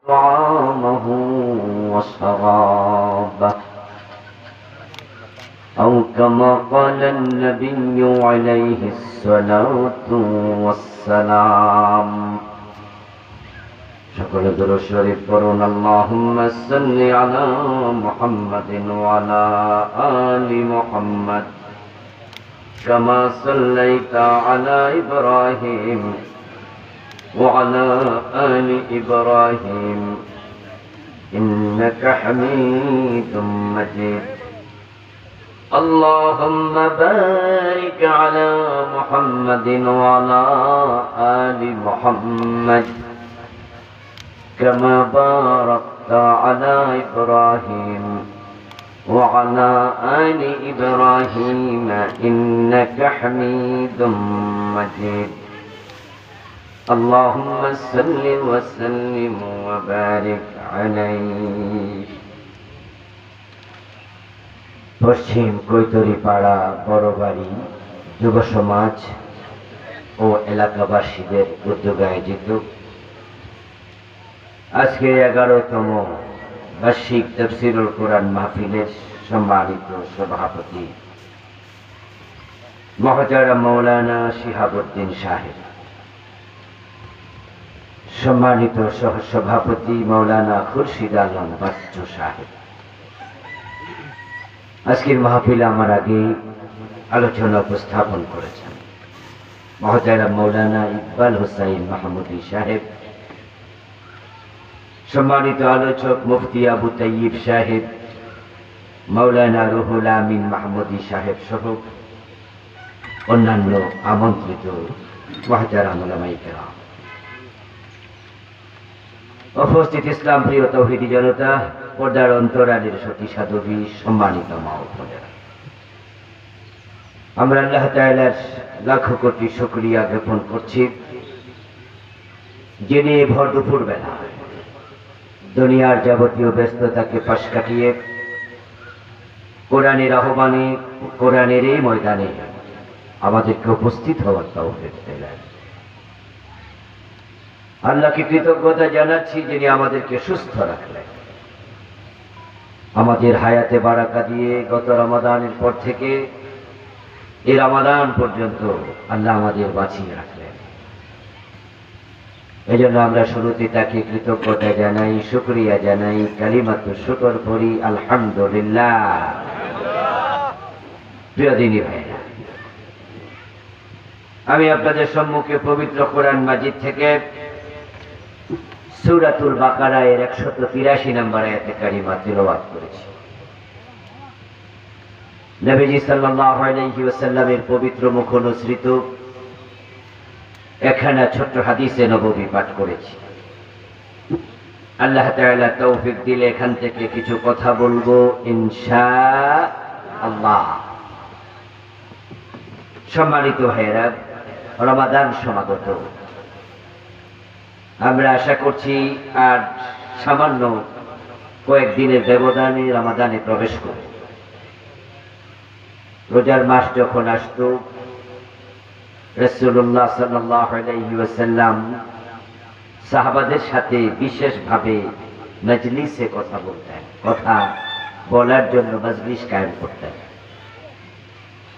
طعامه وشرابه أو كما قال النبي عليه الصلاة والسلام شكر درود شريف قرون اللهم صل على محمد وعلى آل محمد كما صليت على إبراهيم وعلى آل إبراهيم إنك حميد مجيد اللهم بارك على محمد وعلى آل محمد كما باركت على إبراهيم وعلى آل إبراهيم إنك حميد مجيد اللهم صل وسلم وبارك عليه পশ্চিম কৈতরীপাড়া বড়বাড়ি যুব সমাজ ও এলাকাবাসীদের উদ্যোগে আয়োজিত আজকে 11তম বার্ষিক তাফসীরুল কোরআন মাহফিলের সম্মানিত সভাপতি মহতারাম মাওলানা শিহাবুদ্দিন সাহেব, সম্মানিত সহসভাপতি মাওলানা খুরশিদ আলম বাচ্চু সাহেব, আজকের মাহফিলে আমার আগে আলোচনা উপস্থাপন করেছেন মহতারাম মাওলানা ইকবাল হোসাইন মাহমুদী সাহেব, সম্মানিত আলোচক মুফতি আবু তাইয়িব সাহেব, মাওলানা রুহুল আমিন মাহমুদী সাহেব সহ অন্যান্য আমন্ত্রিত মুহতারাম উলামায়ে কেরাম, উপস্থিত ইসলাম প্রিয় তৌহিদি জনতা, পর্দার অন্তরালের সতী সাধবী, সম্মানিত মা ও বোনেরা, আমরা আল্লাহ তাআলার লাখো কোটি শুকরিয়া জ্ঞাপন করছি যিনি ভর দুপুর বেলা দুনিয়ার যাবতীয় ব্যস্ততাকে পাশ কাটিয়ে কোরআনের আহ্বানে, কোরআনের এই ময়দানে আমাদেরকে উপস্থিত হওয়ার তৌফিক দিলেন। আল্লাহকে কৃতজ্ঞতা জানাচ্ছি যিনি আমাদেরকে সুস্থ রাখলেন, আমাদের হায়াতে বারাকা দিয়ে গত রমাদানের পর থেকে এই রমাদান পর্যন্ত আল্লাহ আমাদের বাঁচিয়ে রাখলেন। এই জন্য আমরা শুরুতে তাকে কৃতজ্ঞতা জানাই, শুকরিয়া জানাই, কালিমাতু শুকর করি, আলহামদুলিল্লাহ। প্রিয় দিনী ভাইরা, আমি আপনাদের সম্মুখে পবিত্র কোরআন মাজিদ থেকে সূরাতুল বাকারা এর 183 নম্বর আয়াতে কারিমা তিলাওয়াত করেছি। নবীজি সাল্লাল্লাহু আলাইহি ওয়াসাল্লামের পবিত্র মুখ অনুসৃত একখানা ছোট্ট হাদিসে নববী পাঠ করেছি। আল্লাহ তাআলা তৌফিক দিলে এখান থেকে কিছু কথা বলবো ইনশাআল্লাহ। সম্মানিত ভাইয়েরা, রমাদান সমাগত, আমরা আশা করছি আর সামান্য কয়েকদিনের ব্যবধানে রমাদানে প্রবেশ করব। রোজার মাস যখন আসত, রাসূলুল্লাহ সাল্লাল্লাহু আলাইহি ওয়াসাল্লাম সাহাবাদের সাথে বিশেষভাবে মজলিসে কথা বলতেন, কথা বলার জন্য মজলিস কায়েম করতেন।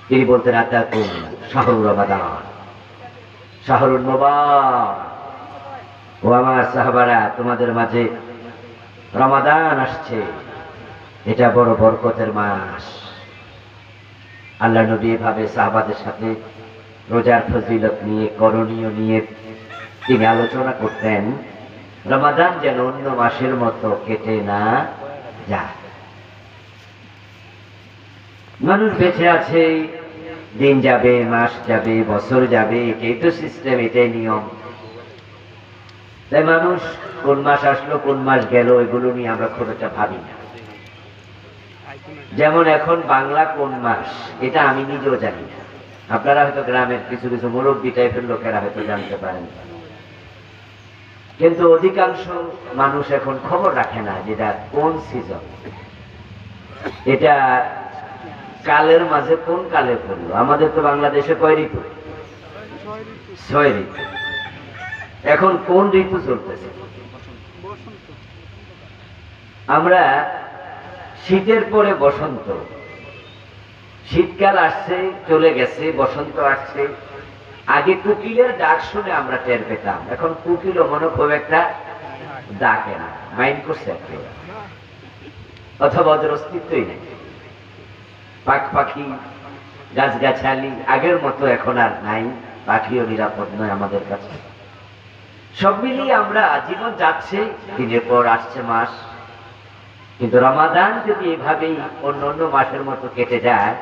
তিনি বলতেন, আতাকুম শাহরুর রমাদান, শাহরুল মুবারক, ও আমার সাহাবারা, তোমাদের মাঝে রমাদান আসছে, এটা বড় বরকতের মাস। আল্লাহ নবী এভাবে সাহাবাদের সাথে রোজার ফজিলত নিয়ে, করণীয় নিয়ে তিনি আলোচনা করতেন, রমাদান যেন অন্য মাসের মতো কেটে না যায়। মানুষ বেঁচে আছে, দিন যাবে, মাস যাবে, বছর যাবে, এটাই তো সিস্টেম, এটাই নিয়ম। তাই মানুষ কোন মাস আসলো, কোন মাস গেল, এগুলো নিয়ে আমরা খুব একটা ভাবি না। যেমন এখন বাংলা কোন মাস, এটা আমি নিজেও জানি না। আপনারা হয়তো গ্রামের কিছু কিছু মুরব্বী টাইপের লোকেরা হয়তো জানতে পারেন, কিন্তু অধিকাংশ মানুষ এখন খবর রাখে না যেটা কোন সিজন, এটা কালের মাঝে কোন কালে পড়লো। আমাদের তো বাংলাদেশে কয় ঋতু? 6 ঋতু। এখন কোন ঋতু চলতেছে? আমরা শীতের পরে বসন্ত, শীতকাল আসছে চলে গেছে, বসন্ত আসছে। আগে কোকিলের ডাক শুনে আমরা টের পেতাম, এখন কোকিলও মনে খুব একটা ডাকে না, মাইন্ড করছে একেবারে, অথবা ওদের অস্তিত্বই নেই। পাখ পাখি গাছগাছালি আগের মতো এখন আর নাই, পাখিও নিরাপদ নয় আমাদের কাছে। সব মিলিয়ে আমরা জীবন যাচ্ছে, দিনের পর আসছে মাস, কিন্তু রমাদান যদি এভাবেই অন্য অন্য মাসের মতো কেটে যায়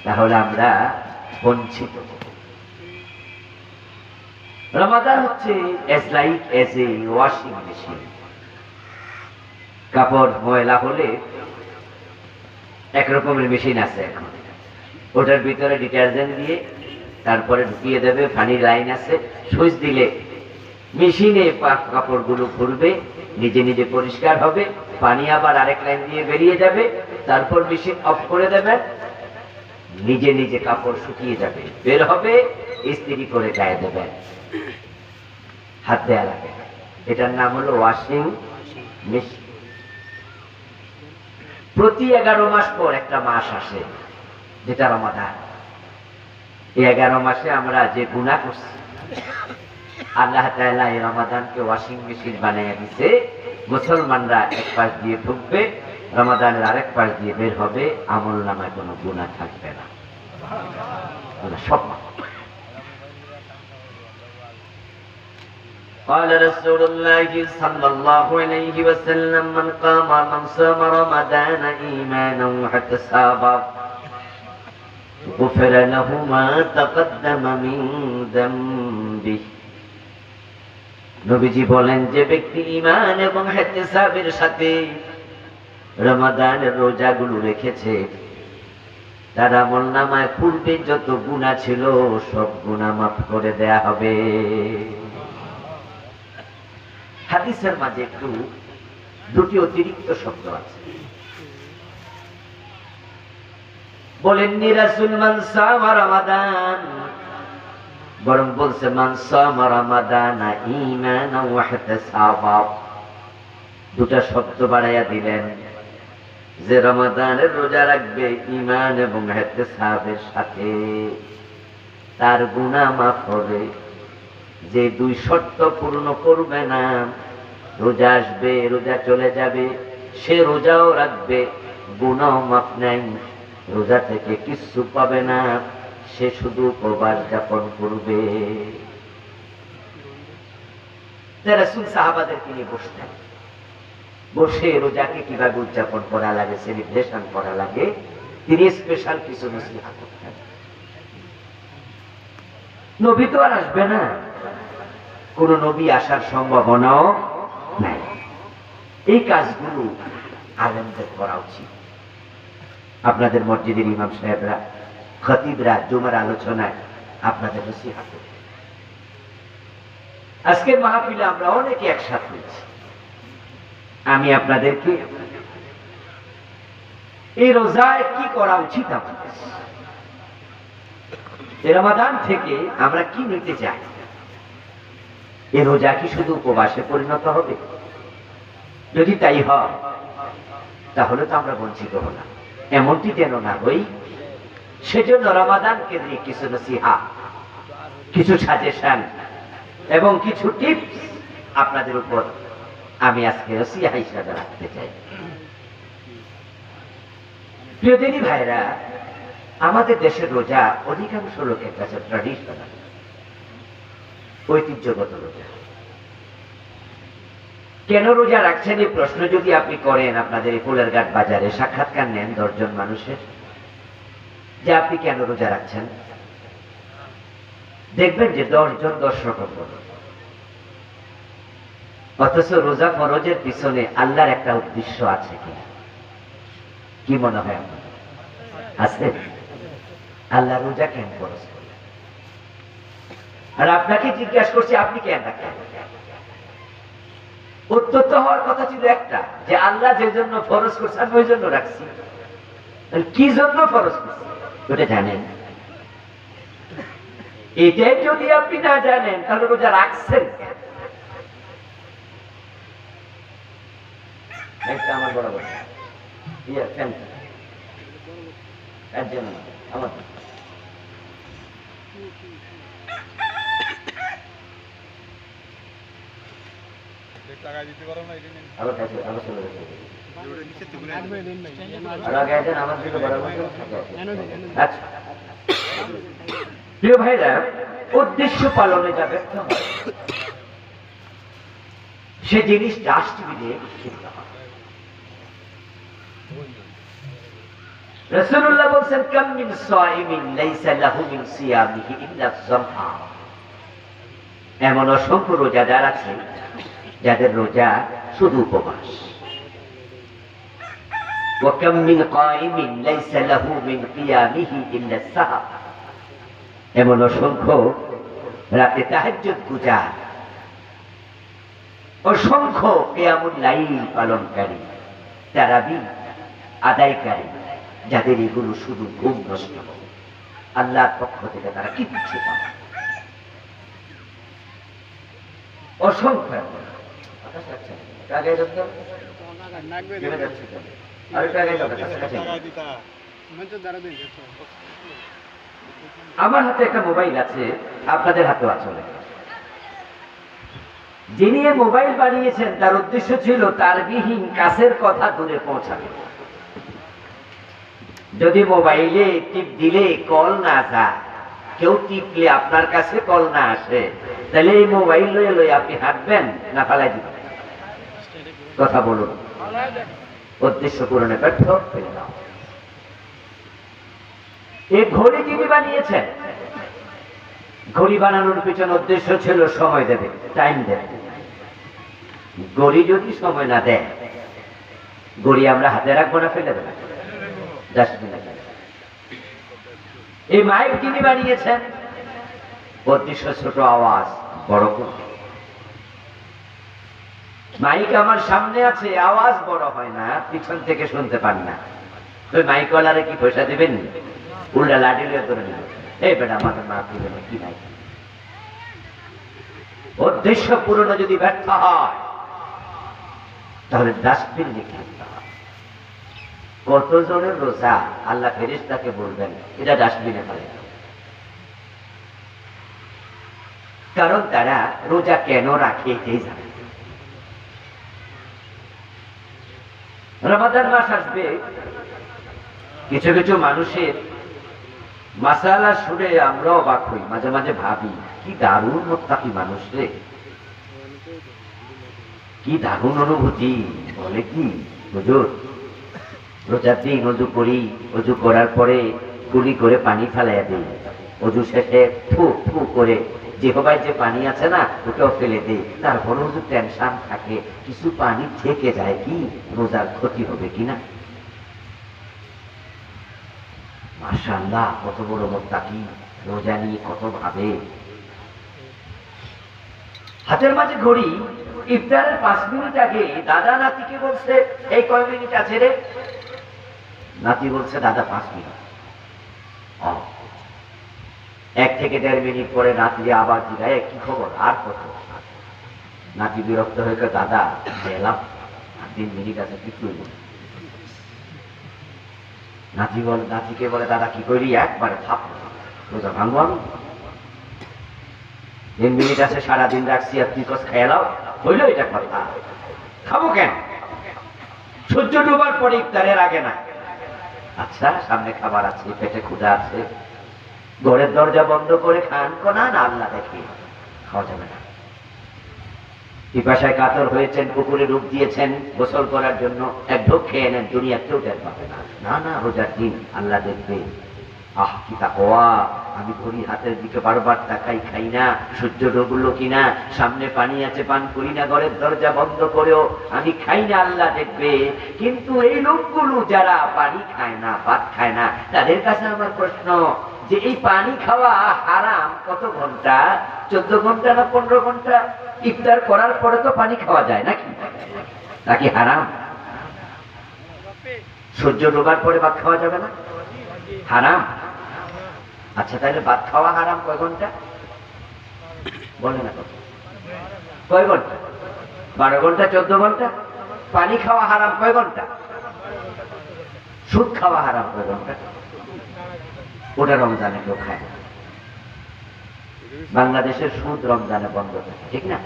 তাহলে আমরা বঞ্চিত। রমাদান হচ্ছে as like as a washing machine। কাপড় ময়লা হলে একরকমের মেশিন আছে এখন, ওটার ভিতরে ডিটারজেন্ট দিয়ে তারপরে ঢুকিয়ে দেবে, পানির লাইন আছে, সুইচ দিলে মেশিনে কাপড়গুলো ঘুরবে, নিজে নিজে পরিষ্কার হবে, পানি আবার আরেক লাইন দিয়ে বেরিয়ে যাবে, তারপর মেশিন অফ করে দেবেন, নিজে নিজে কাপড় শুকিয়ে যাবে, বের হবে, ইস্ত্রি করে গায়ে দেবেন, হাত দেয়া লাগে। এটার নাম হলো ওয়াশিং মেশিন। প্রতি 11 মাস পর একটা মাস আসে যেটা রমাদান। এই 11 মাসে আমরা যে গুনাহ করছি, আল্লাহ তাআলা এই রমাদানকে ওয়াশিং মেশিন বানিয়ে দিয়েছে। মুসলমানরা এক পাশ দিয়ে ঢুকবে, রমাদানের আরেক পাশ দিয়ে বের হবে, আমল নামায় কোনো গুনাহ থাকবে না, সব। قال رسول الله صلى الله عليه وسلم من صام رمضان إيمانا واحتسابا غفر له ما تقدم من ذنبه। নবীজি বলেন, যে ব্যক্তি ঈমান এবং ইহতিসাবের সাথে রমাদানের রোজাগুলো রেখেছে, তার আমলনামায় পূর্বে যত গুনাহ ছিল সব গুনাহ মাফ করে দেয়া হবে। হাদিসের মাঝে একটু দুটি অতিরিক্ত শব্দ আছে। বলেননি রাসূল মান সামা রমাদান, বরং বলছে মান সামা রমাদান ঈমানান ওয়া ইহতিসাবা। দুটা শব্দ বাড়াইয়া দিলেন, যে রমাদানের রোজা রাখবে ঈমান এবং ইহতিসাবের সাথে তার গুনাহ মাফ হবে। যে দুই শর্ত পূর্ণ করবে না, রোজা আসবে, রোজা চলে যাবে, সে রোজাও রাখবে, গুনাহ মাফ নাই, রোজা থেকে কিছু পাবে না, সে শুধু উপবাস যাপন করবে। রাসূল সাহাবাদেরকে নিয়ে বসতেন, বসে রোজাকে কিভাবে উদযাপন করা লাগে, সেলিব্রেশন করা লাগে, তিনি স্পেশাল কিছু নসিহত করতেন। নবী তো আর আসবে না, কোন নবী আসার সম্ভাবনাও নাই। এই কাজগুলো আলেমদের করা উচিত। আপনাদের মসজিদের ইমাম সাহেবরা, খতিবরা জুমার আলোচনায় আপনাদের নসিহত করবেন। আজকের মাহফিলে আমরা অনেকে একসাথে হয়েছি, আমি আপনাদেরকে এই রোজায় কি করা উচিত, আমাদের এই রমাদান থেকে আমরা কি নিতে চাই। এই রোজা কি শুধু উপবাসে পরিণত হবে? যদি তাই হয় তাহলে তো আমরা বঞ্চিত হলাম, এমনটি যেন না হই। সেজন্য রমাদান কেন্দ্রিক কিছু নসিহা, কিছু সাজেশন এবং কিছু টিপস আপনাদের উপর আমি আজকে নসিহা হিসাবে রাখতে চাই। প্রিয় দিনী ভাইরা, আমাদের দেশের রোজা অধিকাংশ লোকের কাছে ট্র্যাডিশনাল, ঐতিহ্যগত রোজা। কেন রোজা রাখছেন এই প্রশ্ন যদি আপনি করেন, আপনাদের এই ফুলেরঘাট বাজারে সাক্ষাৎকার নেন 10 জন মানুষের, যে আপনি কেন রোজা রাখছেন, দেখবেন যে 10 জন 10 রকম বলে। অথচ রোজা ফরজের পিছনে আল্লাহর একটা উদ্দেশ্য আছে কিনা, কি মনে হয় আপনার? আছে? আল্লাহ রোজা কেন ফরজ করলেন? আর আপনাকে জিজ্ঞাসা করছি, আপনি কেন রাখেন? উত্তর তো হওয়ার কথা ছিল একটা, যে আল্লাহ যে জন্য ফরজ করছে আমি ওই জন্য রাখছি। কি জন্য ফরজ করছে ওটা জানেন? এটাই যদি আপনি না জানেন তাহলে রোজা রাখছেন। একটা আমার বরাবর ইয়ে ফ্যান এর জন্য আমার আমার কাছে আমার চলে গেছে আচ্ছা প্রিয় ভাইরা, উদ্দেশ্য পালনে যা ব্যর্থ হয় সে জিনিস ডাস্টবিনে নিক্ষিপ্ত হয়। রাসূলুল্লাহ বলেন, কাম মিন সাইমিন লাইসা লাহু মিন সিয়ামিহি ইল্লা যামআ। এমন অসংখ্য রোজাদার আছে যাদের রোজা শুধু উপবাস। ওয়া কাম মিন কাইমিন লাইসা লাহু মিন কিয়ামিহি ইল্লা সাহর। এমন অসংখ্য রাতে তাহাজ্জুদ গুজার, অসংখ্য কিয়ামুল লাইল পালনকারী, তারাবি আদায়কারী, যাদের এগুলো শুধু ঘুম নষ্ট হবে, আল্লাহর পক্ষ থেকে তারা কিচ্ছু পাবে। অসংখ্য আমার হাতে একটা মোবাইল আছে, আপনাদের হাতেও আছে। যিনি মোবাইল বানিয়েছেন তার উদ্দেশ্য ছিল তারবিহীন কাছের কথা দূরে পৌঁছাবে। যদি মোবাইলে টিপ দিলে কল না যায়, কেউ টিপলে আপনার কাছে কল না আসে, তাহলে এই মোবাইল লয়ে লয়ে আপনি হাঁটবেন না ফালাই দিবেন? কথা বলুন, উদ্দেশ্য পূরণে ব্যর্থ হয়ে যাও। এই ঘড়ি যিনি বানিয়েছেন, ঘড়ি বানানোর পিছনে উদ্দেশ্য ছিল সময় দেবে, টাইম দেবে। ঘড়ি যদি সময় না দেয়, ঘড়ি আমরা হাতে রাখবো না ফেলে দেবো? এই মাইক যিনি বানিয়েছেন, উদ্দেশ্য ছোট আওয়াজ বড় করবে। মাইক আমার সামনে আছে, আওয়াজ বড় হয় না, পিছন থেকে শুনতে পান না। ওই মাইকওয়ালারে কি পয়সা দিবেন? উল্টা লাঠি লিয়ে ধরে নেবেন, এই বেটা আমাদের না দিবেন কি নাই। উদ্দেশ্য পূরণ যদি ব্যর্থ হয় তাহলে ডাস্টবিন লিখে দিতে হয়। কতজনের রোজা আল্লাহ ফেরেশতাকে বলবেন এটা ডাস্টবিনে ফেলে, কারণ তারা রোজা কেন রাখে এটাই জানে। রমাদান মাস আসবে, কিছু কিছু মানুষের মাসালা শুনে আমরাও অবাক হই, মাঝে মাঝে ভাবি কি দারুণ মুত্তাকি মানুষ রে, কি দারুণ অনুভূতি। বলে কি হুজুর, রোজার দিন অজু করি, অজু করার পরে গুলি করে পানি ফেলাইয়া দিই, অজু শেষে ফু ফু করে জিহ্বায় যে পানি আছে না ওটাও ফেলে দিই, তারপরে হুজুর টেনশন থাকে কিছু পানি থেকে যায় কি, রোজার ক্ষতি হবে কিনা। মাশাআল্লাহ, কত বড় মুত্তাকি, রোজা নিয়ে কত ভাবে। হাতের মাঝে ঘড়ি, ইফতারের 5 মিনিট আগে দাদা নাতিকে বলছে এই কয় মিনিট আছে রে? নাতি বলছে দাদা 5 মিনিট। 1 থেকে 1.5 মিনিট পরে নাতি আবার জিজ্ঞাসা কি খবর, আর কত? নাতি বিরক্ত হয়ে দাদা গেলাম, 3 মিনিট আছে, কিছু নাতিকে বলে দাদা কি করি, একবারে থাপ রোজা ভাঙবো আমি? 3 মিনিট আছে, সারাদিন রাখছি আর তুই কস খেয়ালাও হইল, এটা কথা। খাবো কেন? সূর্য ডুবার পরে, ইফতারের আগে না। আচ্ছা সামনে খাবার আছে, পেটে ক্ষুধা আছে, ঘরের দরজা বন্ধ করে খান কোনা না আল্লাহ দেখে, খাওয়া যাবে না। পিপাসায় কাতর হয়েছেন, পুকুরে ডুব দিয়েছেন গোসল করার জন্য, এক ঢোক খেয়ে নেন, দুনিয়া কেউ টের পাবে না। না না, রোজার দিন আল্লাহ দেখবে। আহ কি তাকওয়া, আমি ঘড়ি হাতের দিকে বারবার তাকাই, খাই না, সূর্য ডুবলো কিনা, সামনে পানি আছে পান করি না, ঘরের দরজা বন্ধ করেও আমি খাই না, আল্লাহ দেখবে। কিন্তু এই লোকগুলো যারা পানি খায় না, ভাত খায় না, তাদের কাছে আমার প্রশ্ন যে এই পানি খাওয়া হারাম কত ঘন্টা? 14 ঘন্টা না 15 ঘন্টা? ইফতার করার পরে তো পানি খাওয়া যায় নাকি হারাম? সূর্য ডোবার পরে ভাত খাওয়া যাবে না? হারাম। আচ্ছা তাহলে ভাত খাওয়া হারাম কয় ঘন্টা বলে না? কত? কয় ঘন্টা? 12 ঘন্টা, 14 ঘন্টা? পানি খাওয়া হারাম কয় ঘন্টা? সুদ খাওয়া হারাম কয় ঘন্টা? ওটা রমজানে কেউ খায় না। বাংলাদেশের সুদ রমজানে বন্ধ থাকে, ঠিক না?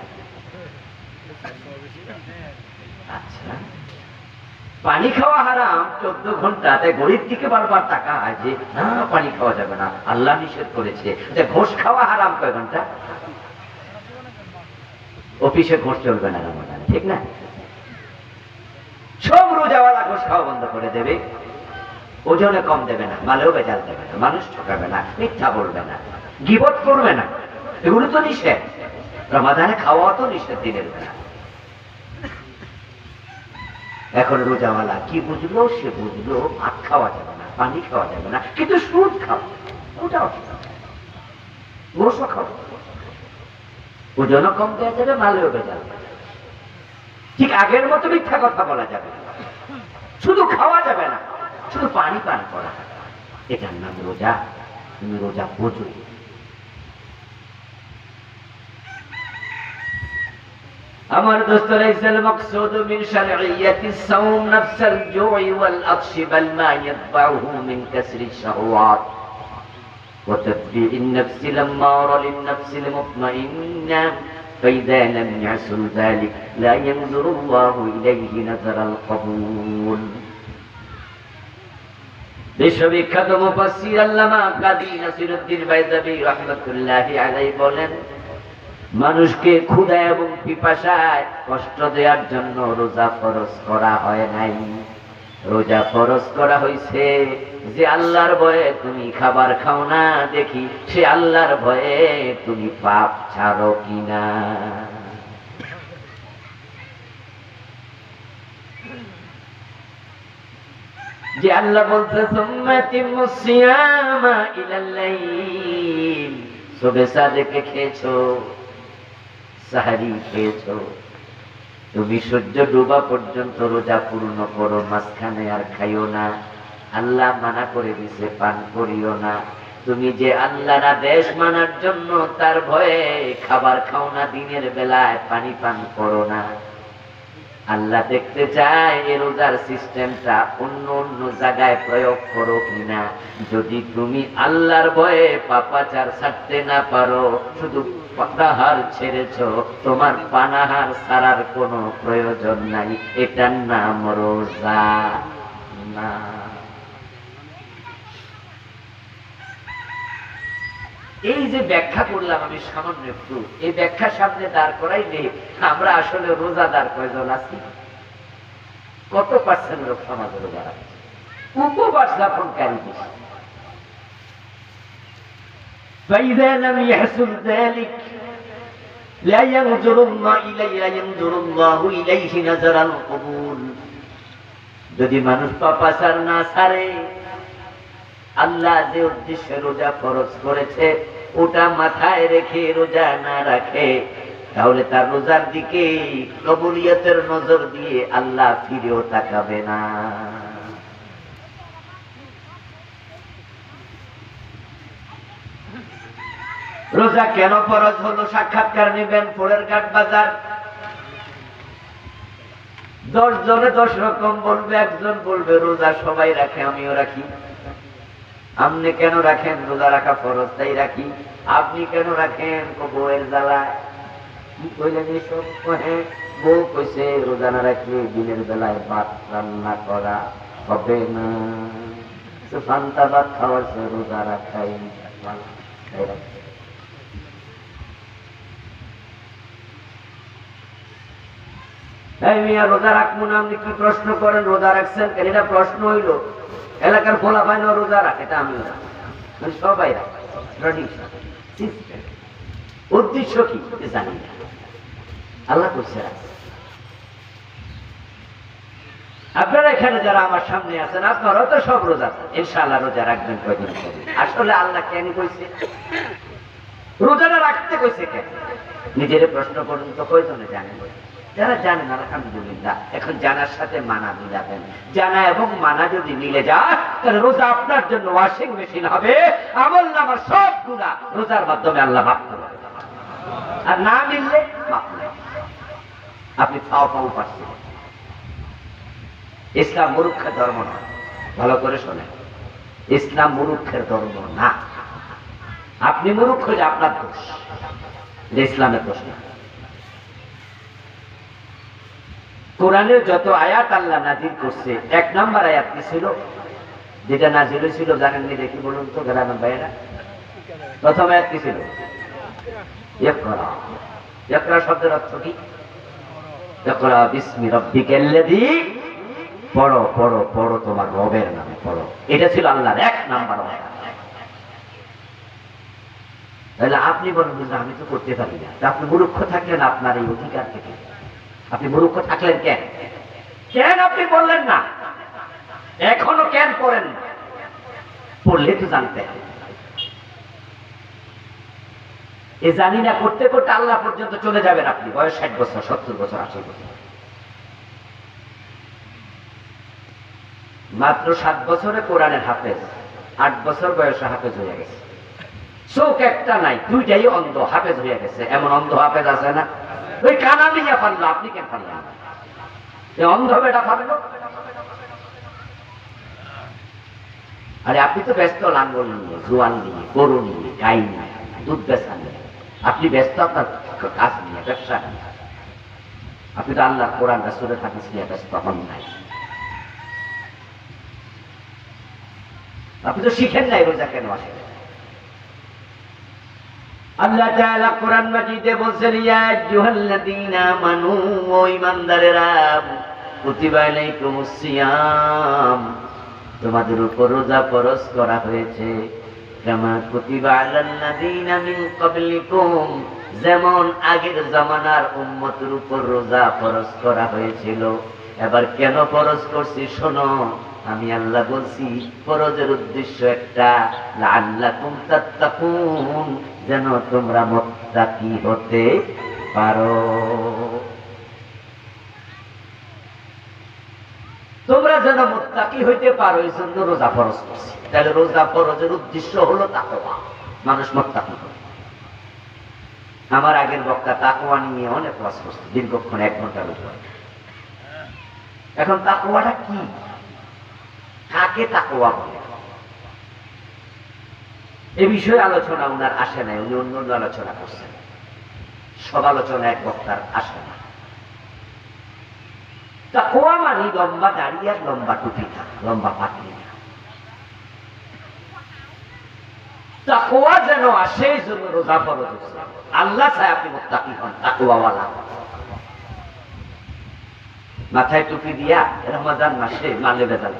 আচ্ছা, পানি খাওয়া হারাম 14 ঘন্টাতে গরিব দিকে বারবার টাকা হয় যে না পানি খাওয়া যাবে না, আল্লাহ নিষেধ করেছে। যে ঘোষ খাওয়া হারাম কয় ঘন্টা? অফিসে ঘোষ চলবে না রমজানে, ঠিক না? সব রোজাওয়ালা ঘোষ খাওয়া বন্ধ করে দেবে, ওজনে কম দেবে না, মালেও বেজাল দেবে না, মানুষ ঠকাবে না, মিথ্যা বলবে না, গীবত করবে না, এগুলো তো নিষেধ। রমাদানে খাওয়া তো নিষেধ দিনের বেলা। এখন রোজাওয়ালা কি বুঝলো? সে বুঝলো ভাত খাওয়া যাবে না, পানি খাওয়া যাবে না, কিন্তু সুদ খাও, ওটাও গোশও খাও, ওজনও কম দেওয়া যাবে, মালেও বেজাল। ঠিক আগের মতো মিথ্যা কথা বলা যাবে, শুধু খাওয়া যাবে না, শুধু পানি পান করা, এটার নাম রোজা। তুমি রোজা বোঝো। আমার দোস্তরা, ইসলাম মকসুদ মিন শারঈয়াতিস সাওম নাফসাল জুই ওয়াল আতশ বাল মা ইয়াতবাউহু মিন কাসরি শাহওয়াত ওয়া তাতবিইন নাফসি লাম্মারা লিন নাফসিল মুতমাইন্না ফাইযা লাম ইয়াসুল যালিক লা ইয়ানজুরুল্লাহু ইলাইহি নাযারাল কবুল। বিশ্ববিখ্যাত মুফাসসির আল্লামা কাজী নাসিরউদ্দিন বাইজাবী রাহমাতুল্লাহি আলাইহি বলেন, মানুষকে ক্ষুধা এবং পিপাসায় কষ্ট দেওয়ার জন্য রোজা ফরজ করা হয় নাই। রোজা ফরজ করা হয়েছে যে আল্লাহর ভয়ে তুমি খাবার খাও না, দেখি সে আল্লাহর ভয়ে তুমি পাপ ছাড়ো কিনা। যে আল্লাহ বলছে সুম্মাতিমুস সিয়ামা ইলাল লাইল, সুবহ সাদেকে খেয়েছো, সাহারি খেয়েছো, তুমি সূর্য ডুবা পর্যন্ত রোজা পূর্ণ করো, মাঝখানে আর খাইও না। আল্লাহ মানা করে দিছে পান করিও না। তুমি যে আল্লাহর আদেশ মানার জন্য তার ভয়ে খাবার খাও না, দিনের বেলায় পানি পান করো না। আল্লাহ দেখতে চায় এই রোজার সিস্টেমটা অন্য অন্য জায়গায় প্রয়োগ করো কিনা। যদি তুমি আল্লাহর ভয়ে পাপাচার ছাড়তে না পারো, শুধু পানাহার ছেড়েছ, তোমার পানাহার ছাড়ার কোনো প্রয়োজন নাই, এটার নাম রোজা না। এই যে ব্যাখ্যা করলাম আমি সামান্য একটু, এই ব্যাখ্যা সামনে দাঁড় করাইলে আমরা আসলে রোজাদার কয়জন আছি? কত পার্সেন্ট লোক সমাজে রোজা রাখছে? উপবাস যাপনকারী বেশি। فإذا لم يحصل ذلك لا ينظر الله إليه نظر القبول। যদি মানুষ পাপাচার না ছাড়ে, আল্লাহ যে উদ্দেশ্যে রোজা ফরজ করেছে ওটা মাথায় রেখে রোজা না রাখে, তাহলে তার রোজার দিকে কবুলিয়তের নজর দিয়ে আল্লাহ ফিরেও তাকাবে না। রোজা কেন ফরজ হলো? সাক্ষাৎকার নেবেন ফোরের ঘাট বাজার, 10 জনে 10 রকম বলবে। একজন বলবে রোজা সবাই রাখে, আমিও রাখি। আপনি কেন রাখেন? রোজা রাখা ফরজ তাই রাখি। আপনি কেন রাখেন? বউয়ের জ্বালায়। কি কইলেন এসব? বউ কইছে রোজা না রাখলে দিনের বেলায় ভাত রান্না করা হবে না, ফান্তা ভাত খাওয়াছে, রোজা রাখাই রোজা রাখবো না। আপনি কি প্রশ্ন করেন? রোজা রাখছেন কেন? এটা প্রশ্ন হইল? এলাকার খোলা পায় না রোজা রাখে, এটা আমিও রাখি, সবাই রাখে। উদ্দেশ্য কি জানি না, আল্লাহ করছে। আপনারা এখানে যারা আমার সামনে আছেন, আপনারাও তো সব রোজা, ইনশাআল্লাহ রোজা রাখবেন কয়দিন পরে। আসলে আল্লাহ কেন কইছে রোজাটা রাখতে? কইছে কেন? নিজের প্রশ্ন করুন তো, কয়জনে জানেন? যারা জানেন আলহামদুলিল্লাহ, এখন জানার সাথে মানা মিলাবেন। জানা এবং মানা যদি মিলে যায়, তাহলে রোজা আপনার জন্য ওয়াশিং মেশিন হবে। আমলনামার সব গুনাহ রোজার মাধ্যমে আল্লাহ মাফ করবে। আর না মিললে মাফ নেই। আপনি ফাও পাচ্ছেন, ইসলাম মূর্খের ধর্ম না। ভালো করে শোনেন, ইসলাম মূর্খের ধর্ম না। আপনি মূর্খ যে আপনার দোষ, ইসলামের দোষ না। কোরআনের যত আয়াত আল্লাহ নাজিল করছে, 1 নম্বর আয়াত কি ছিল? যেটা নাজিল হয়েছিল জানেননি? দেখি বলুন তো গ্রামের ভাইয়েরা। প্রথম আয়াত কি ছিল? ইকরা। ইকরা শব্দের অর্থ কি? ইকরা বিসমি রাব্বিকাল্লাযী, পড়ো পড়ো পড়ো তোমার রবের নামে পড়ো। এটা ছিল আল্লাহর 1 নম্বর আয়াত। তাহলে আপনি বলেন যে আমি তো করতে পারি না, আপনি মূর্খ থাকলেন আপনার এই অধিকার থেকে। আপনি মূর্খ থাকলেন কেন? কেন আপনি বললেন না? এখনো কেন পড়েন না? পড়লে তো জানতে হবে। এ জানি না করতে করতে আল্লাহ পর্যন্ত চলে যাবেন আপনি, বয়স 60 বছর, 70 বছর, 80 বছর। মাত্র 7 বছরে কোরআনের হাফেজ, 8 বছর বয়সে হাফেজ হয়ে গেছে। চোখ একটা নাই, দুইটাই অন্ধ, হাফেজ হয়ে গেছে। এমন অন্ধ হাফেজ আছে না? ওই কানা মিয়া পারলো, আপনি কেন পারলেন? অন্ধ বেটা পারলো। আরে আপনি তো ব্যস্ত লাঙ্গল নিয়ে, জোয়ান নিয়ে, গরু নিয়ে, গাই নিয়ে, দুধ বেচা নিয়ে। আপনি ব্যস্ত আপনার কাজ নিয়ে, ব্যবসা নিয়ে। আপনি তো আল্লাহ কোরআন রাসূলের হাদিস নিয়ে ব্যস্ত হন নাই। আপনি তো শিখেন নাই রোজা কেন আসে। আল্লাহ তাআলা কোরআন মাজিদে বলেন, ইয়া আইয়ুহাল্লাযীনা আমানু, ও ঈমানদারেরা, কুতিবা আলাইকুমুস সিয়াম, তোমাদের উপর রোজা ফরজ করা হয়েছে, কামা কুতিবা আলাল্লাযীনা মিন ক্বাবলিকুম, যেমন আগের জামানার উম্মতের উপর রোজা ফরজ করা হয়েছিল। এবার কেন ফরজ করছি শোনো, আমি আল্লাহ বলছি, ফরজের উদ্দেশ্য একটা, লাআল্লাকুম তাত্তাকুন, যেন তোমরা মুত্তাকি হতে পারো। তোমরা যেন মুত্তাকি হইতে পারো, এই জন্য রোজা ফরজ করছি। তাহলে রোজা ফরজের উদ্দেশ্য হলো তাকওয়া, মানুষ মুত্তাকি হবে। আমার আগের বক্তা তাকওয়া নিয়ে অনেক ওয়াজ করছে, দীর্ঘক্ষণ 1 ঘন্টার উপর। এখন তাকওয়াটা কি? কাকে তাকওয়া বলে? এ বিষয়ে আলোচনা উনার আসে নাই, উনি অন্য আলোচনা করছেন। সব আলোচনা এক বক্তার আসে না। তাকওয়া মানে লম্বা দাড়ি আর লম্বা টুপি থাকা, লম্বা পাগড়ি না। তাকওয়া যেন আসে, এই জন্য রোজা ফরজ হচ্ছে। আল্লাহ চায় আপনি মুত্তাকি হন, তাকওয়াওয়ালা। মাথায় টুপি দিয়া রমজান মাসে মালে বেজাল,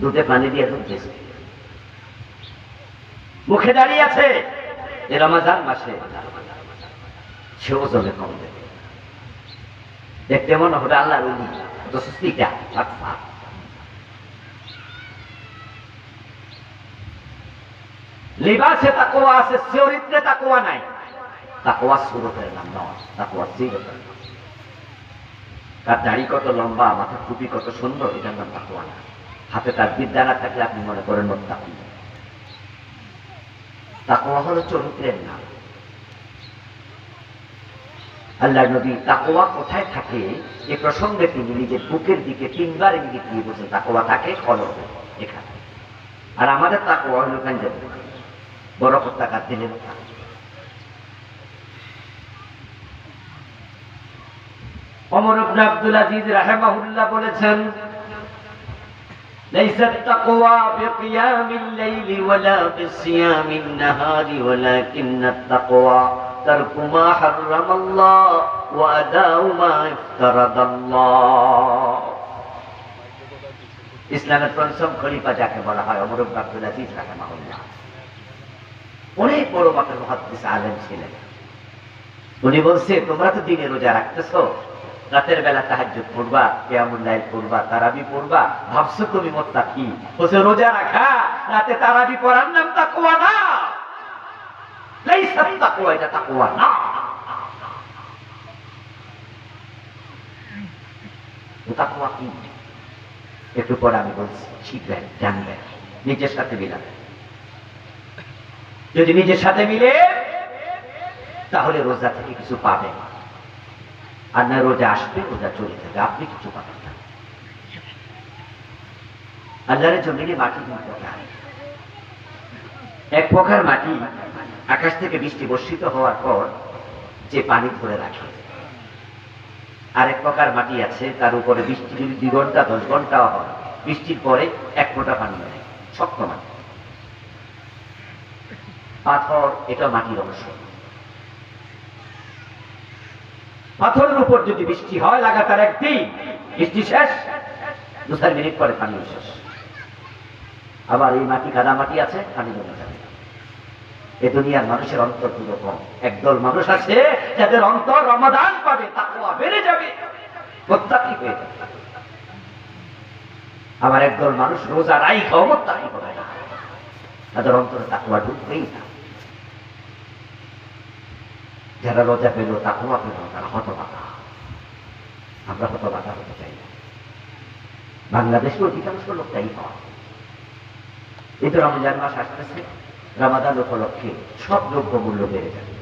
দুধে পানি দিয়ে দুধ দিয়েছে, মুখে দাঁড়িয়ে আছে, এ রমজান মাসে সে ওজনে কম দেবে, দেখতে মনে হবে আল্লাহর ওলি, অথচ পিটা আচ্ছা। লিবাসে তাকওয়া আছে, চরিত্রে তাকওয়া নাই। তাকওয়া সুরতের নাম নয়, তাকওয়া সিরতের নাম। তার দাড়ি কত লম্বা, মাথার টুপি কত সুন্দর, এটার নাম তাকওয়া না। হাতে তার বিদ্যা না থাকলে আপনি মনে করেন মুত্তাকি। তাকওয়া হলো চরিত্রের নাম। আল্লাহর নবী তাকওয়া কোথায় থাকে এ প্রসঙ্গে তিনি নিজের বুকের দিকে 3 বার ইঙ্গিত দিয়ে বলছেন, তাকওয়া থাকে কলবে, এখানে। আর আমাদের তাকওয়া হলো গঞ্জের, বড় টাকা দিলে। ওমর ইবনে আব্দুল আজিজ রাহিমাহুল্লাহ বলেছেন, লাইসাত তাকওয়া বিকিয়ামিল লাইলি ওয়ালা বিসিয়ামিন নাহারি, ওয়ালাকিন্নাত তাকওয়া তারকু মা হারামাল্লাহ ওয়া আদাউ মা ইফতারাদাল্লাহ। ইসলামের পঞ্চম খলিফা যাকে বলা হয় ওমর ইবনে আব্দুল আজিজ রাহিমাহুল্লাহ, অনেক বড় মাপের মুহাদ্দিস আলেম ছিলেন। উনি বলছে, তোমরা তো দিনে রোজা রাখতেছো, রাতের বেলা তাহাজ্জুদ পড়বা, কিয়ামুল লাইল পড়বা, তারাবি পড়বা, ভাবছো তুমি মুত্তাকি। বলছে রোজা রাখা, রাতে তারাবি পড়ার নাম তাকওয়া না। লাইসা তাকওয়া, এটা তাকওয়া না। তাকওয়া কি? একটু পরে আমি বলছি, শিখবেন, জানবেন, নিজের সাথে মিলাবেন। যদি নিজের সাথে মিলে তাহলে রোজা থেকে কিছু পাবেন, আর না রোজা আসবে, রোজা চলে যাবে, আপনি কিছু পাবেন না। আল্লাহর জমিনে মাটি দুই প্রকার। এক প্রকার মাটি আকাশ থেকে বৃষ্টি বর্ষিত হওয়ার পর যে পানি ধরে রাখে, আরেক প্রকার মাটি আছে তার উপরে বৃষ্টি যদি 2 ঘন্টা 10 ঘন্টাও হয়, বৃষ্টির পরে 1 ফোঁটা পানি নেয়, শক্ত মাটি। পাথর এটা মাটির অংশ। পাথরের উপর যদি বৃষ্টি হয় লাগাতার 1 দিন, বৃষ্টি শেষ, 2-4 মিনিট পরে পানি শেষ। আবার এই মাটি কাদা মাটি আছে, পানি জমে যাবে। এ দুনিয়ার মানুষের অন্তর গুলো কম। একদল মানুষ আছে যাদের অন্তর রমাদান পাবে, তাকওয়া বেড়ে যাবে, মুত্তাকি হয়ে যাবে। আবার একদল মানুষ রোজা রাইখাও মুত্তাকি হবে না, তাদের অন্তরে তাকওয়া ঢুকবেই না। যারা রোজা পেল, তাকওয়া পেল, তারা হতভাগা। আমরা হতভাগা হতে চাই না। বাংলাদেশের অধিকাংশ লোক তাই হয়। এই তো রমজান মাস আসতেছে, রমাদান উপলক্ষে সব দ্রব্য মূল্য বেড়ে যাবে।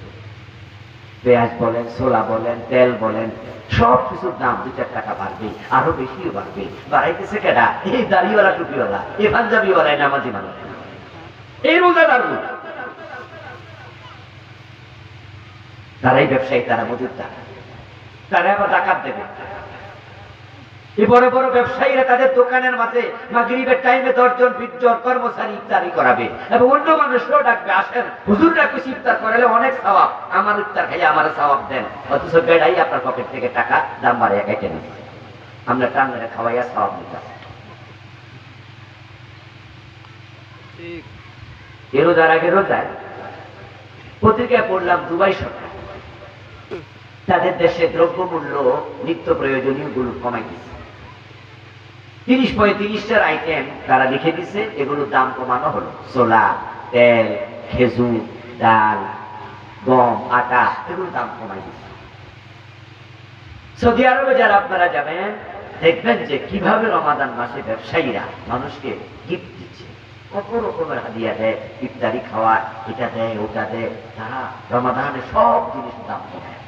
পেঁয়াজ বলেন, ছোলা বলেন, তেল বলেন, সব কিছুর দাম 2-4 টাকা বাড়বে, আরো বেশিও বাড়বে। বাড়াইতেছে কেডা? এই দাড়িওয়ালা, টুপিওয়ালা, এই পাঞ্জাবিওয়ালা, নামাজি মানুষ, এই রোজাদার, তারাই ব্যবসায়ী, তারা মজুরদার, তারা আবার জাকাত দেবে। এই বড় বড় ব্যবসায়ীরা তাদের দোকানের মাঝে মাগরিবের টাইমে 10 জন 20 জন কর্মচারী ইফতারি করাবে এবং অন্য মানুষরাও ডাকবে, আসেন হুজুররা কিছু ইফতার করালে অনেক সওয়াব, আমার ইফতার খাইয়ে আমার সওয়াব দেন। অথচ বেড়াই আপনার পকেট থেকে টাকা দাম বাড়িয়ে কেটে নিচ্ছে, আমরা টান মেরে খাওয়াইয়া সওয়াব নিতাম। এ রোজার আগে রোজায় পত্রিকায় পড়লাম দুবাই সরকার তাদের দেশে দ্রব্যমূল্য নিত্য প্রয়োজনীয় গুলো কমাই দিচ্ছে। 30-35টার আইটেম তারা লিখে দিচ্ছে, এগুলোর দাম কমানো হলো। ছোলা, তেল, খেজুর, ডাল, গম, আটা, এগুলোর দাম কমাই দিচ্ছে। সৌদি আরবে যারা আপনারা যাবেন, দেখবেন যে কিভাবে রমাদান মাসে ব্যবসায়ীরা মানুষকে গিফট দিচ্ছে, কত রকমের হাদিয়া দেয়, ইফতারি খাওয়ার, এটা দেয়, ওটা দেয়। তারা রমাদানে সব জিনিস দাম কমায়।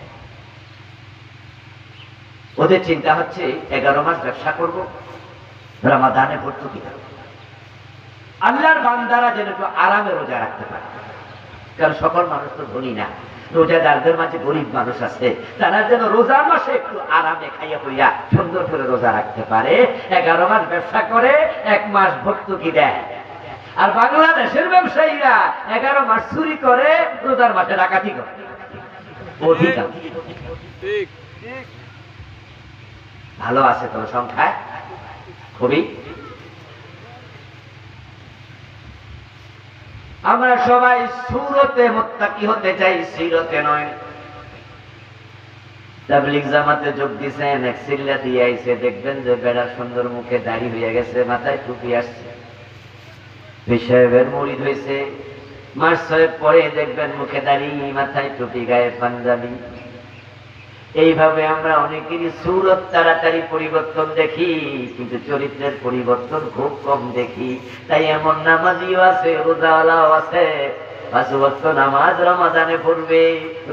ওদের চিন্তা হচ্ছে 11 মাস ব্যবসা করব, রমাদানে ভর্তুকি দেব, আল্লাহর বান্দারা যেন একটু আরামে রোজা রাখতে পারে। কারণ সকল মানুষ তো ধনী না, রোজাদারদের মাঝে গরিব মানুষ আছে, তারা যেন রোজার মাসে একটু আরামে খাইয়া হইয়া সুন্দর করে রোজা রাখতে পারে। 11 মাস ব্যবসা করে, 1 মাস ভর্তুকি দেয়। আর বাংলাদেশের ব্যবসায়ীরা 11 মাস চুরি করে, রোজার মাসে ডাকাতি করে। অধিকাংশ ভালো আছে তো সংখ্যায় খুবই। আমরা সবাই সুরতে মুত্তাকি হতে চাই, সিরতে নয়। তাবলীগ জামাতে যোগ দিয়েছেন, এক সিল্লা দিয়ে আইছে, দেখবেন যে বেড়ার সুন্দর মুখে দাড়ি হয়ে গেছে, মাথায় টুপি আসছে, পীর সাহেবের মুরিদ হয়েছে। মাস 6 পরে দেখবেন মুখে দাড়ি, মাথায় টুপি, গায়ে পাঞ্জাবি। এইভাবে আমরা অনেকেরই সুরত তাড়াতাড়ি পরিবর্তন দেখি, কিন্তু চরিত্রের পরিবর্তন খুব কম দেখি। তাই এমন নামাজিও আছে, রোজাওয়ালাও আছে, 5 ওয়াক্ত নামাজ রমাদানে পড়বে,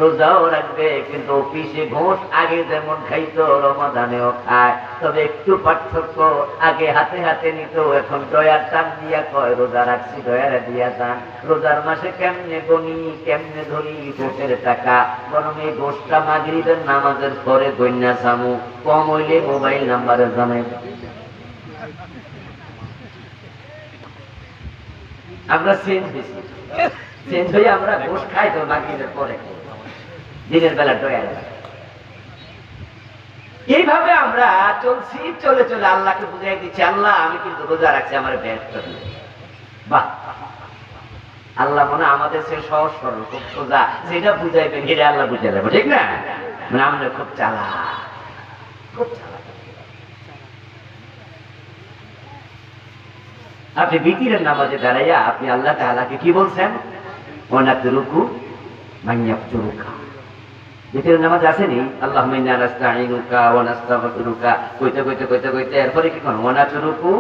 রোজাও রাখবে, কিন্তু অফিসে ঘোষ আগে যেমন খাইতো রমাদানেও খায়। তবে একটু পার্থক্য, আগে হাতে হাতে নিত, এখন ডয়ার টান দিয়া কয় রোজা রাখছি, ডয়ারে দিয়া যান। রোজার মাসে কেমনে গনি, কেমনে ধরি গোষ্ঠের টাকা, বরং এই গোষ্ঠটা মাগরিবের নামাজের পরে গন্যা সামু, কম হইলে মোবাইল নাম্বারে জানাই। আমরা চেঞ্জ বেশি, চেঞ্জ হয়ে আমরা গোশ খাই তো মাগরিবের পরে, দিনের বেলা ডয়ার। এইভাবে আমরা চলছি, চলে চলে আল্লাহকে বুঝাই দিচ্ছি, আল্লাহ আমি কিন্তু রোজা রাখছি, আমার ব্যস্ত। বাহ, আল্লাহ মনে আমাদের সে সহজ সরল, খুব সোজা, যেটা বুঝাইবেন সেটা আল্লাহ বুঝে যাবো, ঠিক না? মানে আমরা খুব চালাক, খুব চালাক। আপনি বিতিরের নামাজে দাঁড়াইয়া আপনি আল্লাহ তাআলাকে কি বলছেন? ওয়ানাতরুকু মাইয়াফতুরুকা। বিতিরের নামাজ আসেনি আল্লাহুম্মা ইন্না নাস্তাঈনুকা ওয়া নাস্তাগফিরুকা, কইতে কইতে কইতে কইতে এরপরে কি কোন ওয়ানাতরুকু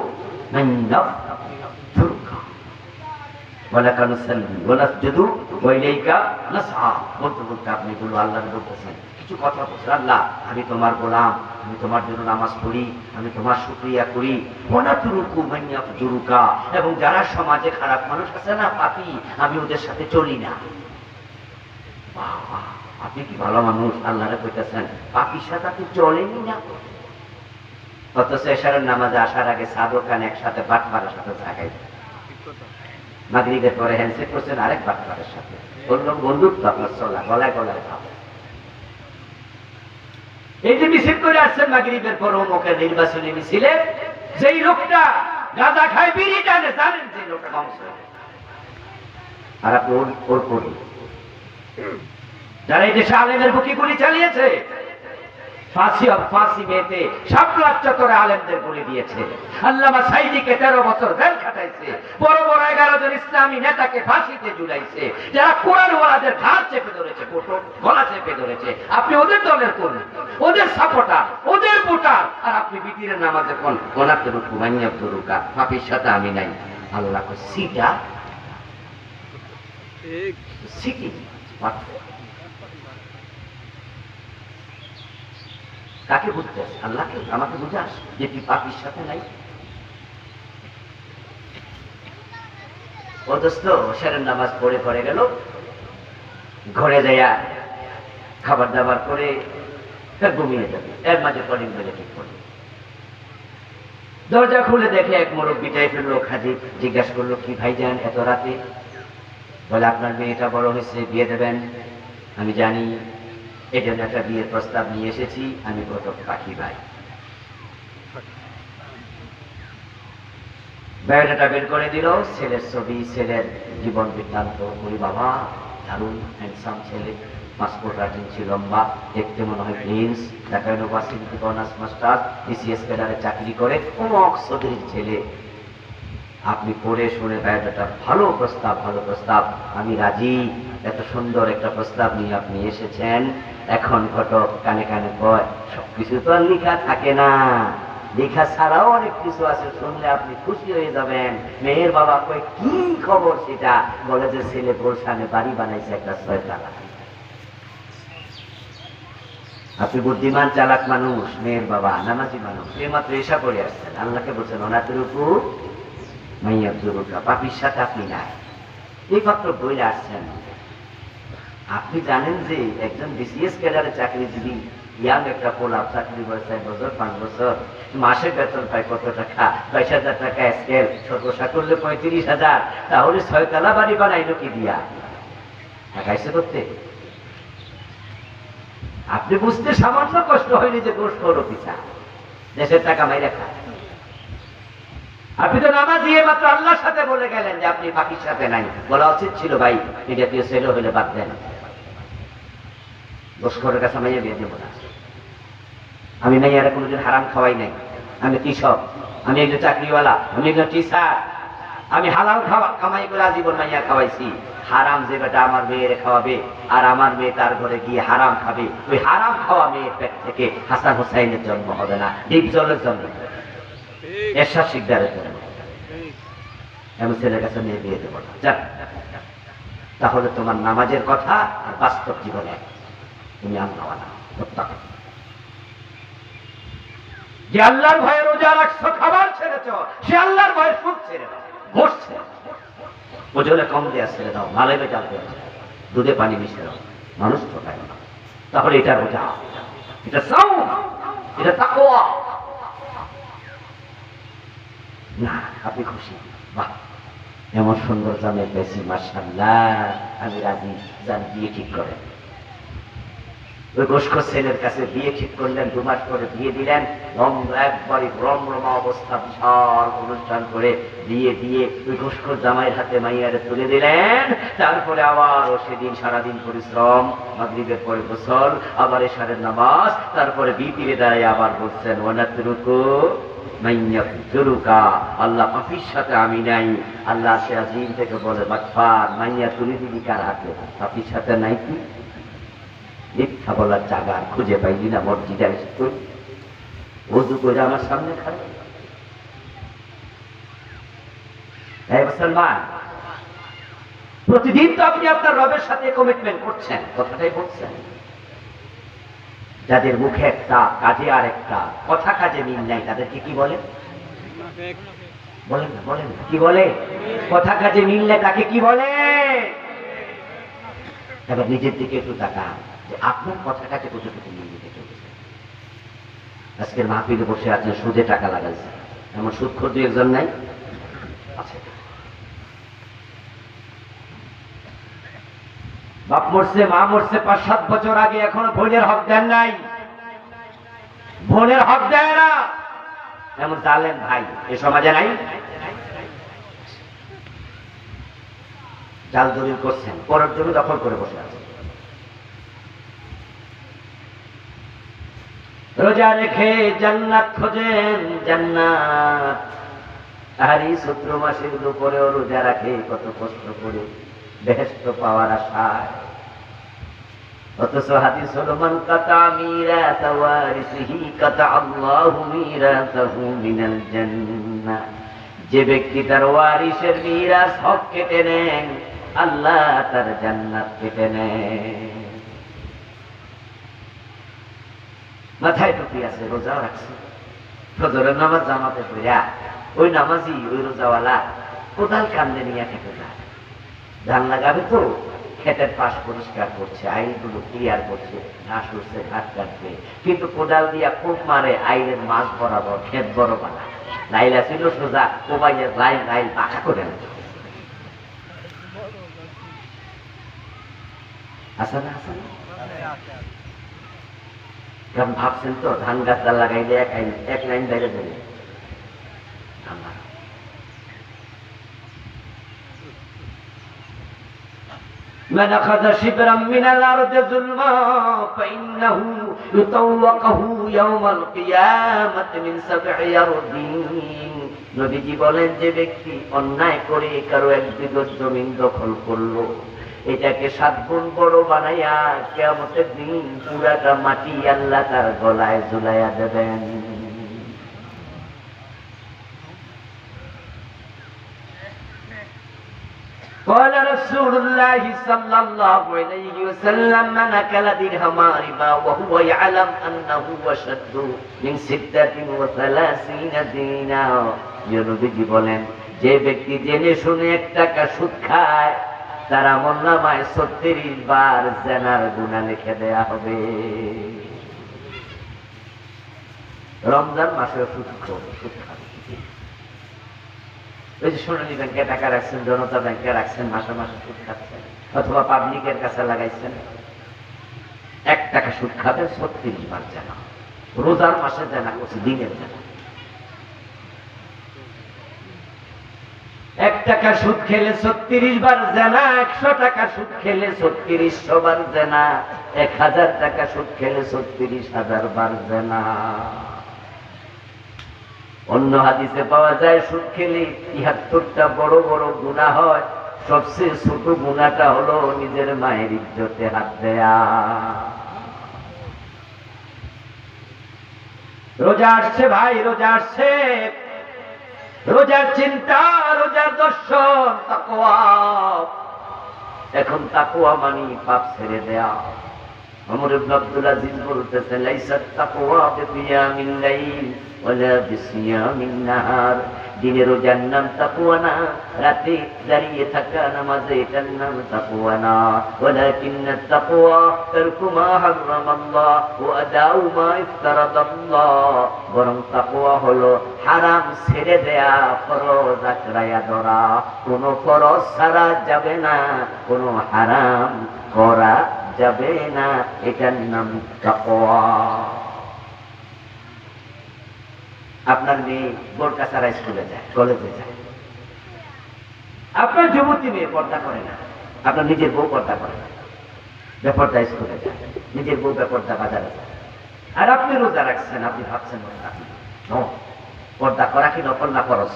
মাইয়াফতুরুকা। ওয়ালাকা নুসাল্লি ওয়া নাসজুদু ওয়া ইলাইকা নাসআ। বলতে বলতে আপনি বলুন, আল্লাহ বলতেছেন কিছু কথা বলছেন, আল্লাহ আমি তোমার গোলাম, আমি তোমার জন্য নামাজ পড়ি, আমি তোমার শুকরিয়া করি। ওয়া নাতরুকু মান ইয়াফজুরুকা, এবং যারা সমাজে খারাপ মানুষ আছে না, পাপী, আমি ওদের সাথে চলি না। বাহ, আপনি কি ভালো মানুষ, আল্লাহরে কইতেছেন পাপীর সাথে আপনি চলেনই না। অথচ এশারের নামাজে আসার আগে সাধু খান একসাথে বাটপারের সাথে জাগাই, মাগরিবের পরে হ্যান্ডশেক করছেন আরেক বাটপারের সাথে, বললাম বন্ধুত্ব আপনার চলা, গলায় গলায় ভাব। এই যে মিছিল করে আসছেন মাগরিবের পর অমুকের নির্বাচনী মিছিলে, যেই লোকটা গাঁজা খায়, বিড়ি টানে, জানেন যে লোকটা ধ্বংস, আর আপনি ওর করি। যারা এই দেশে আলেমের বুকে গুলি চালিয়েছে, ফাঁসি মেয়েতে শাপলার চত্বরে আলেমদের গুলি দিয়েছে। আল্লামা সাইদিকে 13 বছর জেল খাটাইছে। বড় বড় 11 জন ইসলামী নেতাকে ফাঁসিতে ঝুলাইছে। যারা কোরআন ওয়ালাদের ঘাড় চেপে ধরেছে, গলা চেপে ধরেছে, আপনি ওদের দলের কর্মী, ওদের সাপোর্টার, ওদের ভোটার, আর আপনি বিতিরের নামাজে কোন ওনাতে রুকু মানিয়া দুরুকা, পাপীর সাথে আমি নাই। আল্লাহ কো সিটা ঠিক সিটি কাকে বুঝতে? আল্লাহকে। আমাকে বুঝাস যে তুই পাপীর সাথে নাই? ও দোস্ত সেরের নামাজ পড়ে পড়ে গেল, ঘরে যাইয়া খাবার দাবার করে ঘুমিয়ে যাবে। এর মাঝে কলিং বেলে ঠিক করল, দরজা খুলে দেখে এক মুরব্বী টাইপের লোক হাজির। জিজ্ঞাসা করলো, কি ভাইজান এত রাতে? বলে, আপনার মেয়েটা বড় হয়েছে, বিয়ে দেবেন। আমি জানি, এই জন্য একটা বিয়ের প্রস্তাব নিয়ে এসেছি। আমি কত পাখি ভাই। বায়োডাটা বের করে দিল, ছেলের ছবি, ছেলের জীবন বৃত্তান্ত। বলি, বাবা দারুণ হ্যান্ডসাম ছেলে, পাসপোর্ট রাইটিং ছিল, লম্বা, দেখতে মনে হয় প্রিন্স, ঢাকা ইউনিভার্সিটি থেকে অনার্স মাস্টার, বিসিএস ক্যাডারে চাকরি করে, অক্সফোর্ডের ছেলে। আপনি পড়ে শুনে বায়োডাটা, ভালো প্রস্তাব, ভালো প্রস্তাব, আমি রাজি। এত সুন্দর একটা প্রস্তাব নিয়ে আপনি এসেছেন। এখন ঘটক কানে কানে কয়, সবকিছু তো আর লেখা থাকে না, লেখা ছাড়াও অনেক কিছু আছে, শুনলে আপনি খুশি হয়ে যাবেন। মেয়ের বাবা কয়, কি খবর সেটা? বলে যে ছেলে গোলশানে বাড়ি বানাইছে একটা 6 তলা। আপনি বুদ্ধিমান চালাক মানুষ, মেয়ের বাবা নামাজি মানুষ, এইমাত্র এসা করে আসছেন, আল্লাহকে বলছেন অনাথের উপর মাইয়া জরুরকা, পাপীর সাথে আপনি নাই। এইমাত্র বইলে আসছেন। আপনি জানেন যে একজন বিসিএস ক্যাডারে চাকরিজীবী, ইয়াং একটা পোলাপ, চাকরি করে 4 বছর 5 বছর, মাসে বেতন পায় কত টাকা? 22,000 টাকা স্কেল, সর্বসা করলে 35,000। তাহলে 6 তলা বাড়ি বানাইলো কি দিয়া? টাকাইছে করতে? আপনি বুঝতে সামান্য কষ্ট হয়নি যে গোষ্ঠ হলো পিছা, দেশের টাকা মাইরা খায়। আপনি তো নামাজি, মাত্র আল্লাহর সাথে বলে গেলেন যে আপনি পাপীর সাথে নাই। বলা উচিত ছিল, ভাই এই জাতীয় ছেলে হলে বাদ দেন, গোষ্ঠের কাছে মাইয়া বিয়ে দেবো না। আমি মাইয়ারা কোনোদিন হারাম খাওয়াই নাই। আমি কৃষক, আমি একজন চাকরিওয়ালা, আমি একজন টিচার, আমি হালাল খাওয়া কামাই করে আজীবন মাইয়া খাওয়াইছি। হারাম যে বেটা আমার মেয়েরে খাওয়াবে আর আমার মেয়ে তার ঘরে গিয়ে হারাম খাবে, ওই হারাম খাওয়া মেয়ের পেট থেকে হাসান হুসাইনের জন্ম হবে না, ডিপজলের জন্ম হবে, এরশাদ শিকদারের জন্ম। আমি ছেলের কাছে মেয়ে বিয়ে দেবো না। যাক, তাহলে তোমার নামাজের কথা আর বাস্তব জীবনে তুমি আল্লাহওয়ালা মুত্তাকি। যে আল্লাহর ভয়ে রোজা রাখছো, খাবার ছেড়েছ, সে আল্লাহর ভয়ে সুদ ছেড়ে দাও, বসছে ওজনে কম দেয়া ছেড়ে দাও, মালে বেজাল দেওয়া, দুধে পানি মিশে দাও, মানুষ ঠকায় না। তাহলে এটা রোজা, এটা সাওম, এটা তাকওয়া। না, আপনি খুশি? বাহ, এমন সুন্দর জামে পেয়েছি, মাশাআল্লাহ, আমি রাজি, যান বিয়ে ঠিক করে। ওই গোষ্ঠর ছেলের কাছে বিয়ে ঠিক করলেন, 2 মাস পরে বিয়ে দিলেন। একবারে রমরমা অবস্থা, বিশাল অনুষ্ঠান করে বিয়ে দিয়ে ওই গোষ্ঠর জামাইয়ের হাতে মাইয়ারে তুলে দিলেন। তারপরে আবার ও সেদিন সারাদিন পরিশ্রম, মাগরিবের পরে গোসল, আবার এশারের নামাজ, তারপরে বিপিরে দাঁড়ায় আবার বলছেন ওয়ানাতরুকু মাইয়া জরুকা, আল্লাহ পাপীর সাথে আমি নাই। আল্লাহ সে আজিম থেকে বলে, বাটফার, মাইয়া তুলে দিবি কার হাতে? পাপীর সাথে নাই কি? মিথ্যা বলার জায়গা খুঁজে পাইলি না? মসজিদে আসতো, ওযু করে আমার সামনে খায়। এই মুসলমান, প্রতিদিন তো আপনি আপনার রবের সাথে কমিটমেন্ট করছেন, কথাটাই বলছেন। যাদের মুখে একটা কাজে আর একটা, কথা কাজে মিল নাই, তাদেরকে কি বলে? বলেন না, বলেন না, কি বলে? কথা কাজে মিললে তাকে কি বলে? এবার নিজের দিকে একটু তাকান যে আপনার কথা কাজে কতটুকু মিল দিতে চলেছে। আজকের মাহফিলে বসে আছেন, সুদে টাকা লাগাইছে, এমন সুদখোর দুই একজন নাই? আছে। বাপ মরছে, মা মরছে 5-7 বছর আগে, এখনো বোনের হক দেন নাই, বোনের হক দেয় না, এমন জালেম ভাই এ সমাজে নাই? জাল দলিল করছেন, পরের জমি দখল করে বসে আছে। রোজা রেখে জান্নাত খোঁজেন, জান্নাত। আর এই চৈত্র মাসের দুপুরেও রোজা রাখে, কত কষ্ট করে বেহেশত পাওয়ার আশায়। অথচ হাদিস হলো মান কাতা মিরাতা ওয়ারিসিহি কাতা আল্লাহু মিরাতাহু মিনাল জান্নাহ। যে ব্যক্তি তার ওয়ারিসের মিরাস হক কেটে নেন, আল্লাহ তার জান্নাত কেটে নেন। মাথায় টুপি আছে, রোজাও রাখছে, ফজরের নামাজ জামাতে পড়া, ওই নামাজি ওই রোজাওয়ালা কোদাল কান্দে নিয়ে খেতে যায়। ধান লাগাবে তো ক্ষেতের পাশ পরিষ্কার করছে, আইলগুলো ক্লিয়ার করছে, ঘাস উঠছে, ঘাট কাটবে, কিন্তু কোদাল দিয়া কোপ মারে আইলের মাছ বরাবর, ক্ষেত বড় বানায়। লাইলা ছিল সোজা, কোবাইয়ের লাইল লাইল পাকা করে না। আসে না, আসে না? কারণ ভাবছেন তো ধান গাছটা লাগাইলে এক লাইন বাইরে যাবে, من أخذ شبرا من الأرض ظلما فإنه يطوقه يوم القيامة من 7 أرض। নবীজি বলেন, যে ব্যক্তি অন্যায় করে কারো 1 বিঘত জমিন দখল করলো, এটাকে 7 গুণ বড় বানাইয়া কিয়ামতের দিন পুরাটা মাটি আল্লাহ তার গলায় ঝুলাইয়া দেবেন। قال رسول الله صلى الله عليه وسلم من أكل درهم ربا وهو يعلم أنه أشد من 36 دينار। নবীজি বলেন, যে ব্যক্তি জেনে শুনে 1 টাকা সুদ খায়, তার আমলনামায় 36 বার জিনার গুনাহ লিখে দেয়া হবে। রমজান মাসে সুদ খাবে। ওই যে সোনালী ব্যাংকে টাকা রাখছেন, জনতা ব্যাংকে রাখছেন, মাসে মাসে সুদ খাচ্ছেন, অথবা পাবলিকের কাছে লাগাইছেন, 1 টাকা সুদ খাবে 36 বার জানা। রোজার মাসে জানা করছে, দিনের জানা। 1 টাকা সুদ খেলে 36 বার জানা, 100 টাকা সুদ খেলে 3600 বার জানা, 1000 টাকা সুদ খেলে 36,000 বার জানা। অন্য হাদিসে পাওয়া যায়, সুদ খেলে 73টা বড় বড় গুনাহ হয়, সবচেয়ে ছোট গুনাহটা হলো নিজের মায়ের ইজ্জতে হাত দেয়া। রোজা আসছে ভাই, রোজা আসছে, রোজার চিন্তা, রোজার দর্শন, তাকওয়া। এখন তাকওয়া মানে পাপ ছেড়ে দেয়া। ওমর ইবনে আব্দুল আজিজ বলতেছেন, লাইসাত তাকওয়া বিকিয়ামিল লাইল ওয়ালা বিসিয়ামিন নাহার। দিনে রোজার নাম তাকওয়া না, রাতে দাঁড়িয়ে থাকা নামাজে এটার নাম তাকওয়া না। ওয়ালাকিন্নাত তাকওয়া তারকু মা হারামাল্লাহ ওয়া আদাউ মা ইফতারাদাল্লাহ। বরং তাকওয়া হলো হারাম ছেড়ে দেয়া, ফরজ আঁকড়াইয়া ধরা। কোন ফরজ ছাড়া যাবে না, কোন হারাম করা যাবে না, এটার নাম তাকওয়া। আপনার মেয়ে বোরকা ছাড়া স্কুলে যায়, কলেজে যায়, আপনার যুবতী মেয়ে পর্দা করে না, আপনার নিজের বউ পর্দা করে না, বেপর্দা স্কুলে যায়, নিজের বউ বেপর্দা বাজারে যায়, আর আপনি রোজা রাখছেন, আপনি ভাবছেন পর্দা করা কি নকল না ফরজ?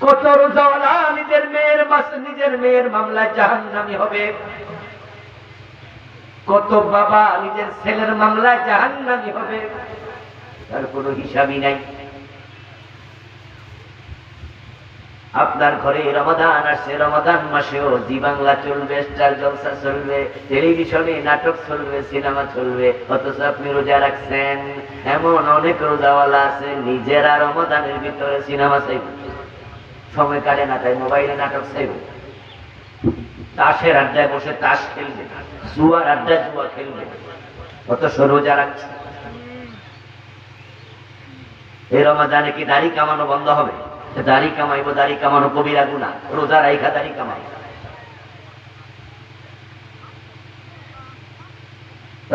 কত রোজাওয়ালা নিজের মেয়ের মামলায় জাহান্নামী হবে, কত বাবা নিজের ছেলের মামলায় জাহান্নামী হবে, তার কোনো হিসাবই নাই। আপনার ঘরে রমাদান আসছে, রমাদান মাসেও জি বাংলা চলবে, স্টার জলসা চলবে, টেলিভিশনে নাটক চলবে, সিনেমা চলবে, অথচ আপনি রোজা রাখছেন। এমন অনেক রোজাওয়ালা আছে নিজেরা রমাদানের ভিতরে সিনেমা চাইবে, সময় কাটে না তাই মোবাইলে নাটক চাইবে, তাসের আড্ডায় বসে তাস খেলবে, জুয়ার আড্ডায় জুয়া খেলবে, অথচ রোজা রাখছে। এই রমাদানে কি দাড়ি কামানো বন্ধ হবে? দাড়ি কামাইবো, দাড়ি কামানো কবিরা গুনাহ, রোজা রাইখা দাড়ি কামাই।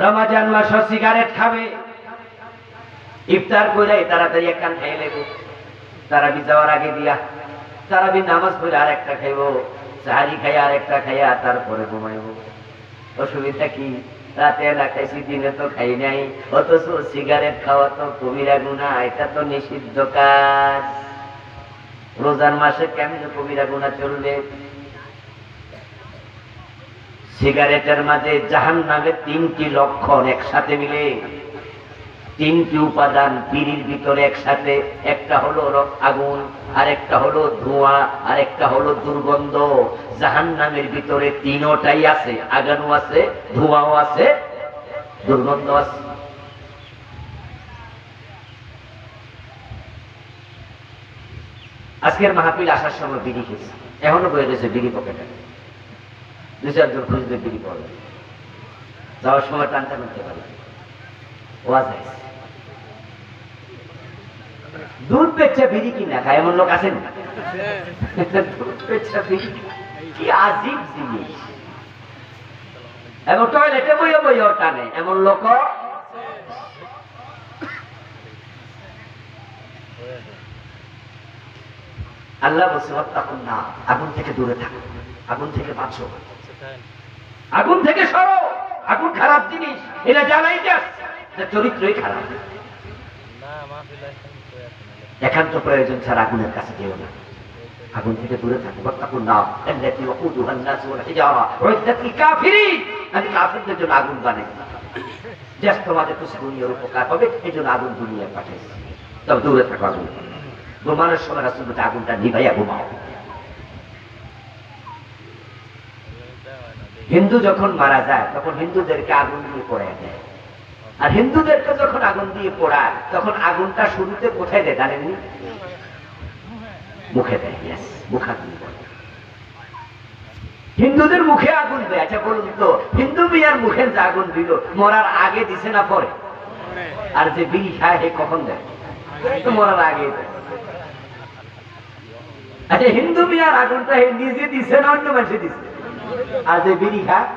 রমাজান মাস সিগারেট খাবে, ইফতার করে তাড়াতাড়ি একখান খাই লেব, তারাবি যাওয়ার আগে দিয়া, তারাবি নামাজ পড়ে আর একটা খাইব, সাহারি খাই আর একটা খাইয়া তারপরে ঘুমাইব। অসুবিধা কি? রাতে না খাইছি, দিনে তো খাই নাই, অথচ সিগারেট খাওয়া তো কবিরা গুনাহ, এটা তো নিষিদ্ধ কাজ। রোজার মাসে কেমন কবিরা গুনাহ চলবে? সিগারেটের মাঝে জাহান্নামের 3টি লক্ষণ একসাথে মিলে, 3টি উপাদান বিড়ির ভিতরে একসাথে, একটা হলো আগুন, আরেকটা হলো ধোঁয়া, আরেকটা হলো দুর্গন্ধ। জাহান্নামের ভিতরে তিনটাই আছে, আগুনও আছে, ধোঁয়াও আছে, দুর্গন্ধ আছে। আজকের মাহফিল আসার সময় বিড়ি খেয়েছে, এখনো বয়ে রয়েছে বিড়ি পকেটে, 2-4 জন খুঁজবে বিড়ি পড়বে, যাওয়ার সময় টানতে টানতে পারে। ওয়াজ আছে, দুধ বেচা বিড়ি কিনা খায় এমন লোক আছেন? দুধ বেচা বিড়ি, কি আজীব জিনিস। এবং টয়লেটে বইয়ে বইয়ে টানে এমন লোক। আল্লাহ বলছে ওয়াত্তাকুন নার, আগুন থেকে দূরে থাকো, আগুন থেকে বাঁচো, আগুন থেকে সরো। আগুন খারাপ জিনিস, এটা জ্বালাই যাস, চরিত্রই খারাপ। একান্ত প্রয়োজন ছাড়া আগুনের কাছে যেও না, আগুন থেকে দূরে থাকো। ওয়াত্তাকুন নার আল্লাতী ওয়াকুদুহা আন-নাস ওয়াল হিজারা উইদ্দাত লিল কাফিরিন, আমি কাফিরদের জন্য আগুন বানাই, যে তোমাদের তো দুনিয়ার উপকার হবে, এই জন্য আগুন দুনিয়ায় পাঠাইছি। তবে দূরে থাকো আগুন। ঘুমানোর সময় রাসূল বলতে আগুনটা নিভাইয়া ঘুমাও। হিন্দু যখন মারা যায় তখন হিন্দুদেরকে আগুন দিয়ে পোড়ায় দেয়, আর হিন্দুদেরকে যখন আগুন দিয়ে পোড়ায় তখন আগুনটা শুরুতে কোথায় দেয় জানেননি? মুখে দেয়। মুখাগ্নি বলে, হিন্দুদের মুখে আগুন দেয়। আচ্ছা বলুন তো, হিন্দু মিয়ার মুখে যে আগুন দিল মরার আগে দিছে না পরে? আর যে বিড়ি খায় হে কখন দেয়? তো মরার আগে দেয়। আচ্ছা হিন্দু মিয়ার আগুনটা হে নিজে দিছে না অন্য মানুষে দিছে? আর যে বিড়ি খায়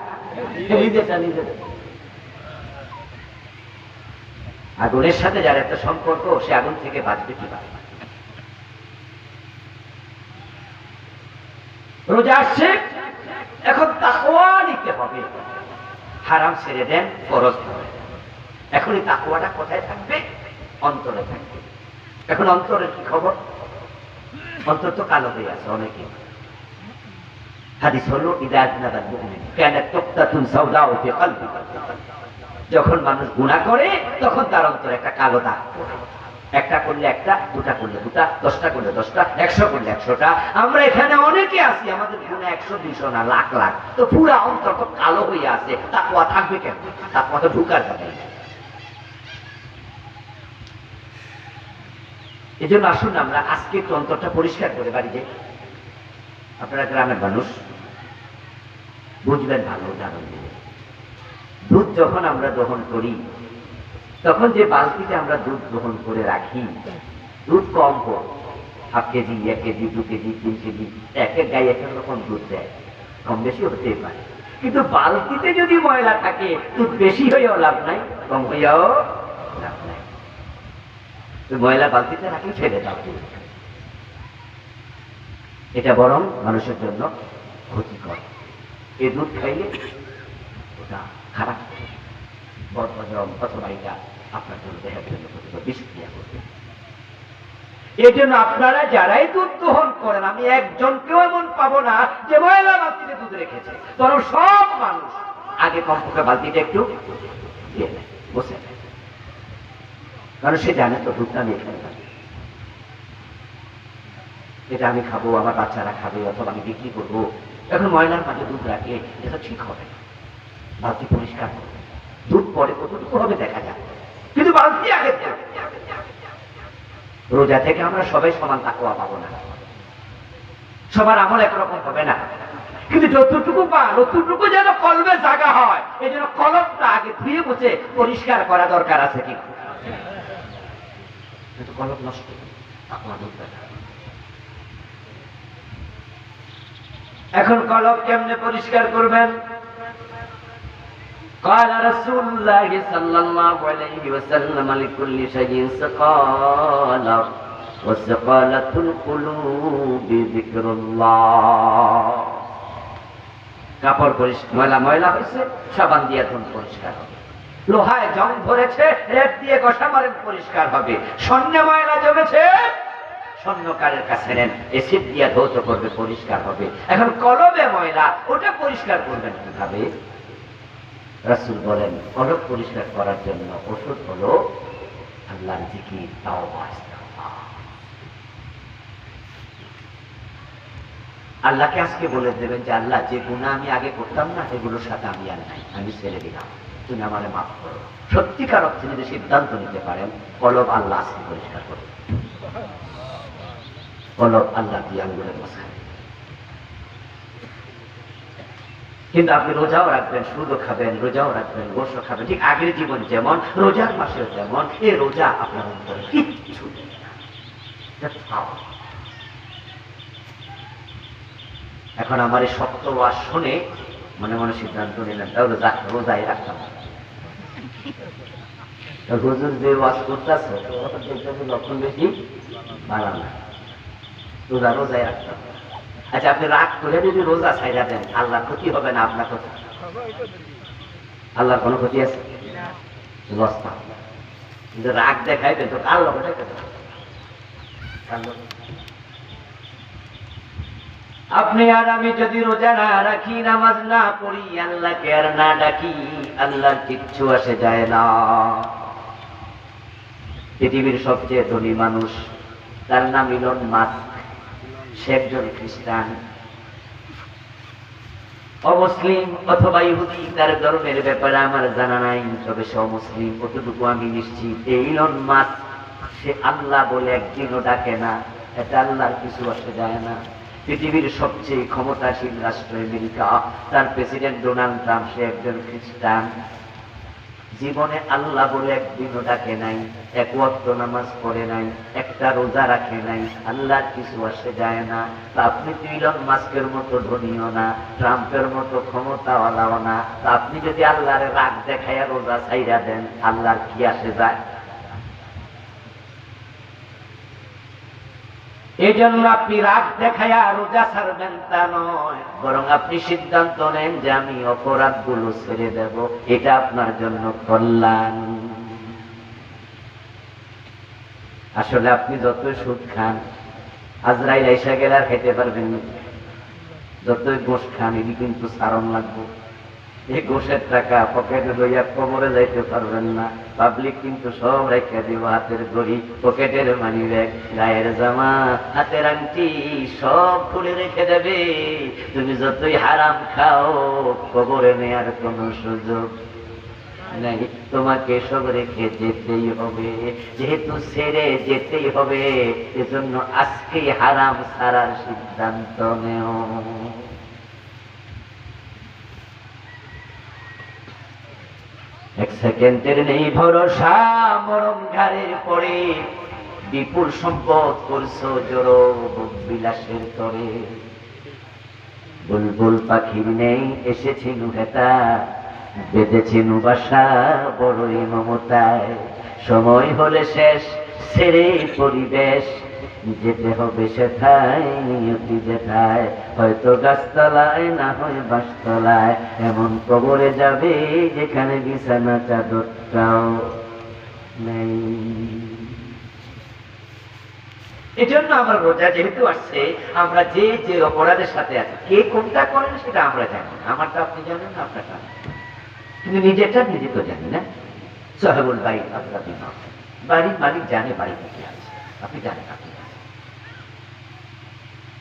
নিজেটা নিজে দেয়। আগুনের সাথে যার একটা সম্পর্ক, সে আগুন থেকে বাঁচবে কিভাবে? রোজা আসছে, এখন তাকওয়া নিতে হবে। হারাম ছেড়ে দেন, ফরজ ধরে দেন। এখন এই তাকওয়াটা কোথায় থাকবে? অন্তরে থাকবে। এখন অন্তরের কি খবর? অন্তর তো কালো হয়ে আছে অনেকে। হাদিস হলো ইযা আযনাবাল মুমিন কানাত তুকতাতুন সাওদাউ ফি কলবি, যখন মানুষ গুনাহ করে তখন তার অন্তরে একটা কালো দাগ পড়ে। একটা করলে একটা, দুটা করলে দুটা, 10টা করলে 10টা, 100 করলে 100টা। আমরা এখানে অনেকে আছি, আমাদের গুনাহ 100-200 না, লাখ লাখ। তো পুরা অন্তর তো কালো হয়ে আছে, তাকওয়া থাকবে কেন? তাকওয়া তো ঢুকার যাবে। এজন্য আসুন আমরা আজকে একটু অন্তরটা পরিষ্কার করে বাড়ি যাই। আপনারা গ্রামের মানুষ, বুঝবেন ভালো উদাহরণ দিয়ে। দুধ যখন আমরা দহন করি তখন যে বালতিতে আমরা দুধ দহন করে রাখি, দুধ কম হোক, 1/2 কেজি, 1 কেজি, 2 কেজি, 3 কেজি, এক এক গায়ে এক এক রকম দুধ দেয়, কম বেশি হতেই পারে। কিন্তু বালতিতে যদি ময়লা থাকে, দুধ বেশি হয়েও লাভ নাই, কম হইয়াও লাভ নাই। ময়লা বালতিতে রাখলে ফেলে দাও। এটা বরং মানুষের জন্য ক্ষতিকর। এই দুধ খাইলে ওটা খারাপ, বদহজম অথবা এটা আপনার জন্য দেহের জন্য ক্ষতিকর, বিষক্রিয়া করবে। এই জন্য আপনারা যারাই দুধ দহন করেন, আমি একজনকেও এমন পাবো না যে ময়লা বালতিতে দুধ রেখেছে। বরং সব মানুষ আগে কমপক্ষে বালতিটা একটু দিয়ে নেয়, বসে নেয়, কারণ সে জানে তো দুধটা নিয়ে খেলে। এটা আমি খাবো, আমার বাচ্চারা খাবে, অথবা আমি বিক্রি করবো। এখন ময়লার মাঝে দুধ রাখে, এটা ঠিক হবে না। বালতি পরিষ্কার করবে, দুধ পরে কতটুকু হবে দেখা যাক, কিন্তু বালতি আগে। রোজা থেকে আমরা সবাই সমান তাকওয়া পাবো না, সবার আমল একরকম হবে না, কিন্তু যতটুকু পা ততটুকু যেন কলবে জায়গা হয়, এই জন্য কলমটা আগে ধুয়ে মুছে পরিষ্কার করা দরকার আছে কি? কলম নষ্ট, এখন কলম কেমনে পরিষ্কার করবেন? قال رسول الله صلى الله عليه وسلم لكل شيء سقالة وسقالة القلوب ذكر الله। কাপড় পরিষ্কার, ময়লা হয়েছে, সাবান দিয়ে ধুন, পরিষ্কার হবে। লোহায় জং ধরেছে, রেত দিয়ে ঘষা মারেন, পরিষ্কার হবে। স্বর্ণে ময়লা জমেছে, স্বর্ণকারের কাছে নেন, এসিড দিয়ে ধৌত করবে, পরিষ্কার হবে। এখন কলবে ময়লা, ওটা পরিষ্কার করবেন কিভাবে? রাসূল বলেন, কলব পরিষ্কার করার জন্য ওষুধ হলো আল্লাহর জিকির, তাওবা, ইস্তিগফার। আল্লাহকে আজকে বলে দেবেন যে আল্লাহ, যে গুনাহ আমি আগে করতাম না, এগুলোর সাথে আমি আর নাই, আমি ছেড়ে দিলাম, তুমি আমারে মাফ করো। সত্যিকার অর্থে যদি সিদ্ধান্ত নিতে পারেন, কলব আল্লাহ আজকে পরিষ্কার করবে, কলব আল্লাহ দিয়ে আঙ্গুলে বসায়। কিন্তু আপনি রোজাও রাখবেন, সুদও খাবেন, রোজাও রাখবেন, গোশও খাবেন, ঠিক আগের জীবন যেমন, রোজার মাসেও যেমন, এই রোজা আপনার অন্তরে কিচ্ছু নেই। এখন আমার এই শক্ত ওয়াজ শুনে মনে মনে সিদ্ধান্ত নিলেন, তাহলে রোজাই রাখতাম। হুজুর যে ওয়াজ করতেছে লক্ষণ বেশি ভালো না, রোজাই রাখতাম। আচ্ছা, আপনি রাগ করে যদি রোজা ছাইড়া দেন, আল্লাহর ক্ষতি হবে না আপনার ক্ষতি? আল্লাহর কোনো ক্ষতি আছে? কিন্তু রাগ দেখাইবেন তো কার লোক? আপনি আর আমি যদি রোজা না রাখি, নামাজ না পড়ি, আল্লাহকে আর না ডাকি, আল্লাহর কিচ্ছু আসে যায় না। পৃথিবীর সবচেয়ে ধনী মানুষ, তার নাম ইলন মাস্ক, সে একজন খ্রিস্টান, অমুসলিম অথবা ইহুদি, তার ধর্মের ব্যাপারে আমার জানা নাই, তবে সে অমুসলিম কতটুকু আমি নিশ্চিত। এই ইলন মাস্ক, সে আল্লাহ বলে একদিনও ডাকে না, এটা আল্লাহর কিছু আসে যায় না। পৃথিবীর সবচেয়ে ক্ষমতাশীল রাষ্ট্র আমেরিকা, তার প্রেসিডেন্ট ডোনাল্ড ট্রাম্প, সে একজন খ্রিস্টান, জীবনে আল্লাহ বলে একদিনও ডাকে নাই, এক ওয়াক্ত নামাজ পড়ে নাই, একটা রোজা রাখে নাই, আল্লাহর কিছু আসে যায় না। তা আপনি তো ইলন মাস্কের মতো ধনীও না, ট্রাম্পের মতো ক্ষমতাওয়ালাও না, তা আপনি যদি আল্লাহরে রাগ দেখাইয়া রোজা ছাইরা দেন, আল্লাহর কি আসে যায়? এই জন্য আপনি রাগ দেখাইয়া রোজা ছাড়বেন তা নয়, বরং আপনি সিদ্ধান্ত নেন যে আমি অপরাধগুলো ছেড়ে দেব, এটা আপনার জন্য কল্যাণ। আসলে আপনি যতই সুদ খান, আজরাইল আইসা গেলে আর খাইতে পারবেন না। যতই গোশ খান, এটি কিন্তু সারণ লাগবে। এই গোশের টাকা পকেটে লইয়া কবরে যাইতে পারবেন না। পাবলিক কিন্তু সব রেখে দিব, হাতের ঘড়ি, পকেটের মানি ব্যাগ, গায়ের জামা, হাতের আংটি সব খুলে রেখে দেবে। তুমি যতই হারাম খাও, কবরে নেয়ার কোন সুযোগ নাই, তোমাকে সব রেখে যেতেই হবে। যেহেতু ছেড়ে যেতেই হবে, এজন্য আজকেই হারাম ছাড়ার সিদ্ধান্ত নেও। এক সেকেন্ডের নেই ভরসা, মরণ ঘাড়ের পরে, বিপুল সম্পদ করছো জড়ো বিলাসের তরে। বুলবুল পাখির নেই এসেছিল হেতা, বেঁধেছিল বাসা বড়ই মমতায়। সময় হলে শেষ, ছেড়ে পরিবেশ, যেতে হবে সেথায়, নিয়তি যেথায়, হয়তো গাছতলায়, না হয় বাসতলায়, এমন কবরে যাবে যেখানে বিছানা চাদরটাও নেই। এজন্য আমার রোজা যেহেতু আসছে, আমরা যে যে অপরাধের সাথে আছি, কে কোনটা করেন সেটা আমরা জানি না। আমারটা আপনি জানেন না, আপনার জানেন, কিন্তু নিজেরটা নিজে তো জানি না। সাহেবুল বাইত আপনার বাড়ির মালিক জানে বাড়িতে কি আছে, আপনি জানেন আপনি।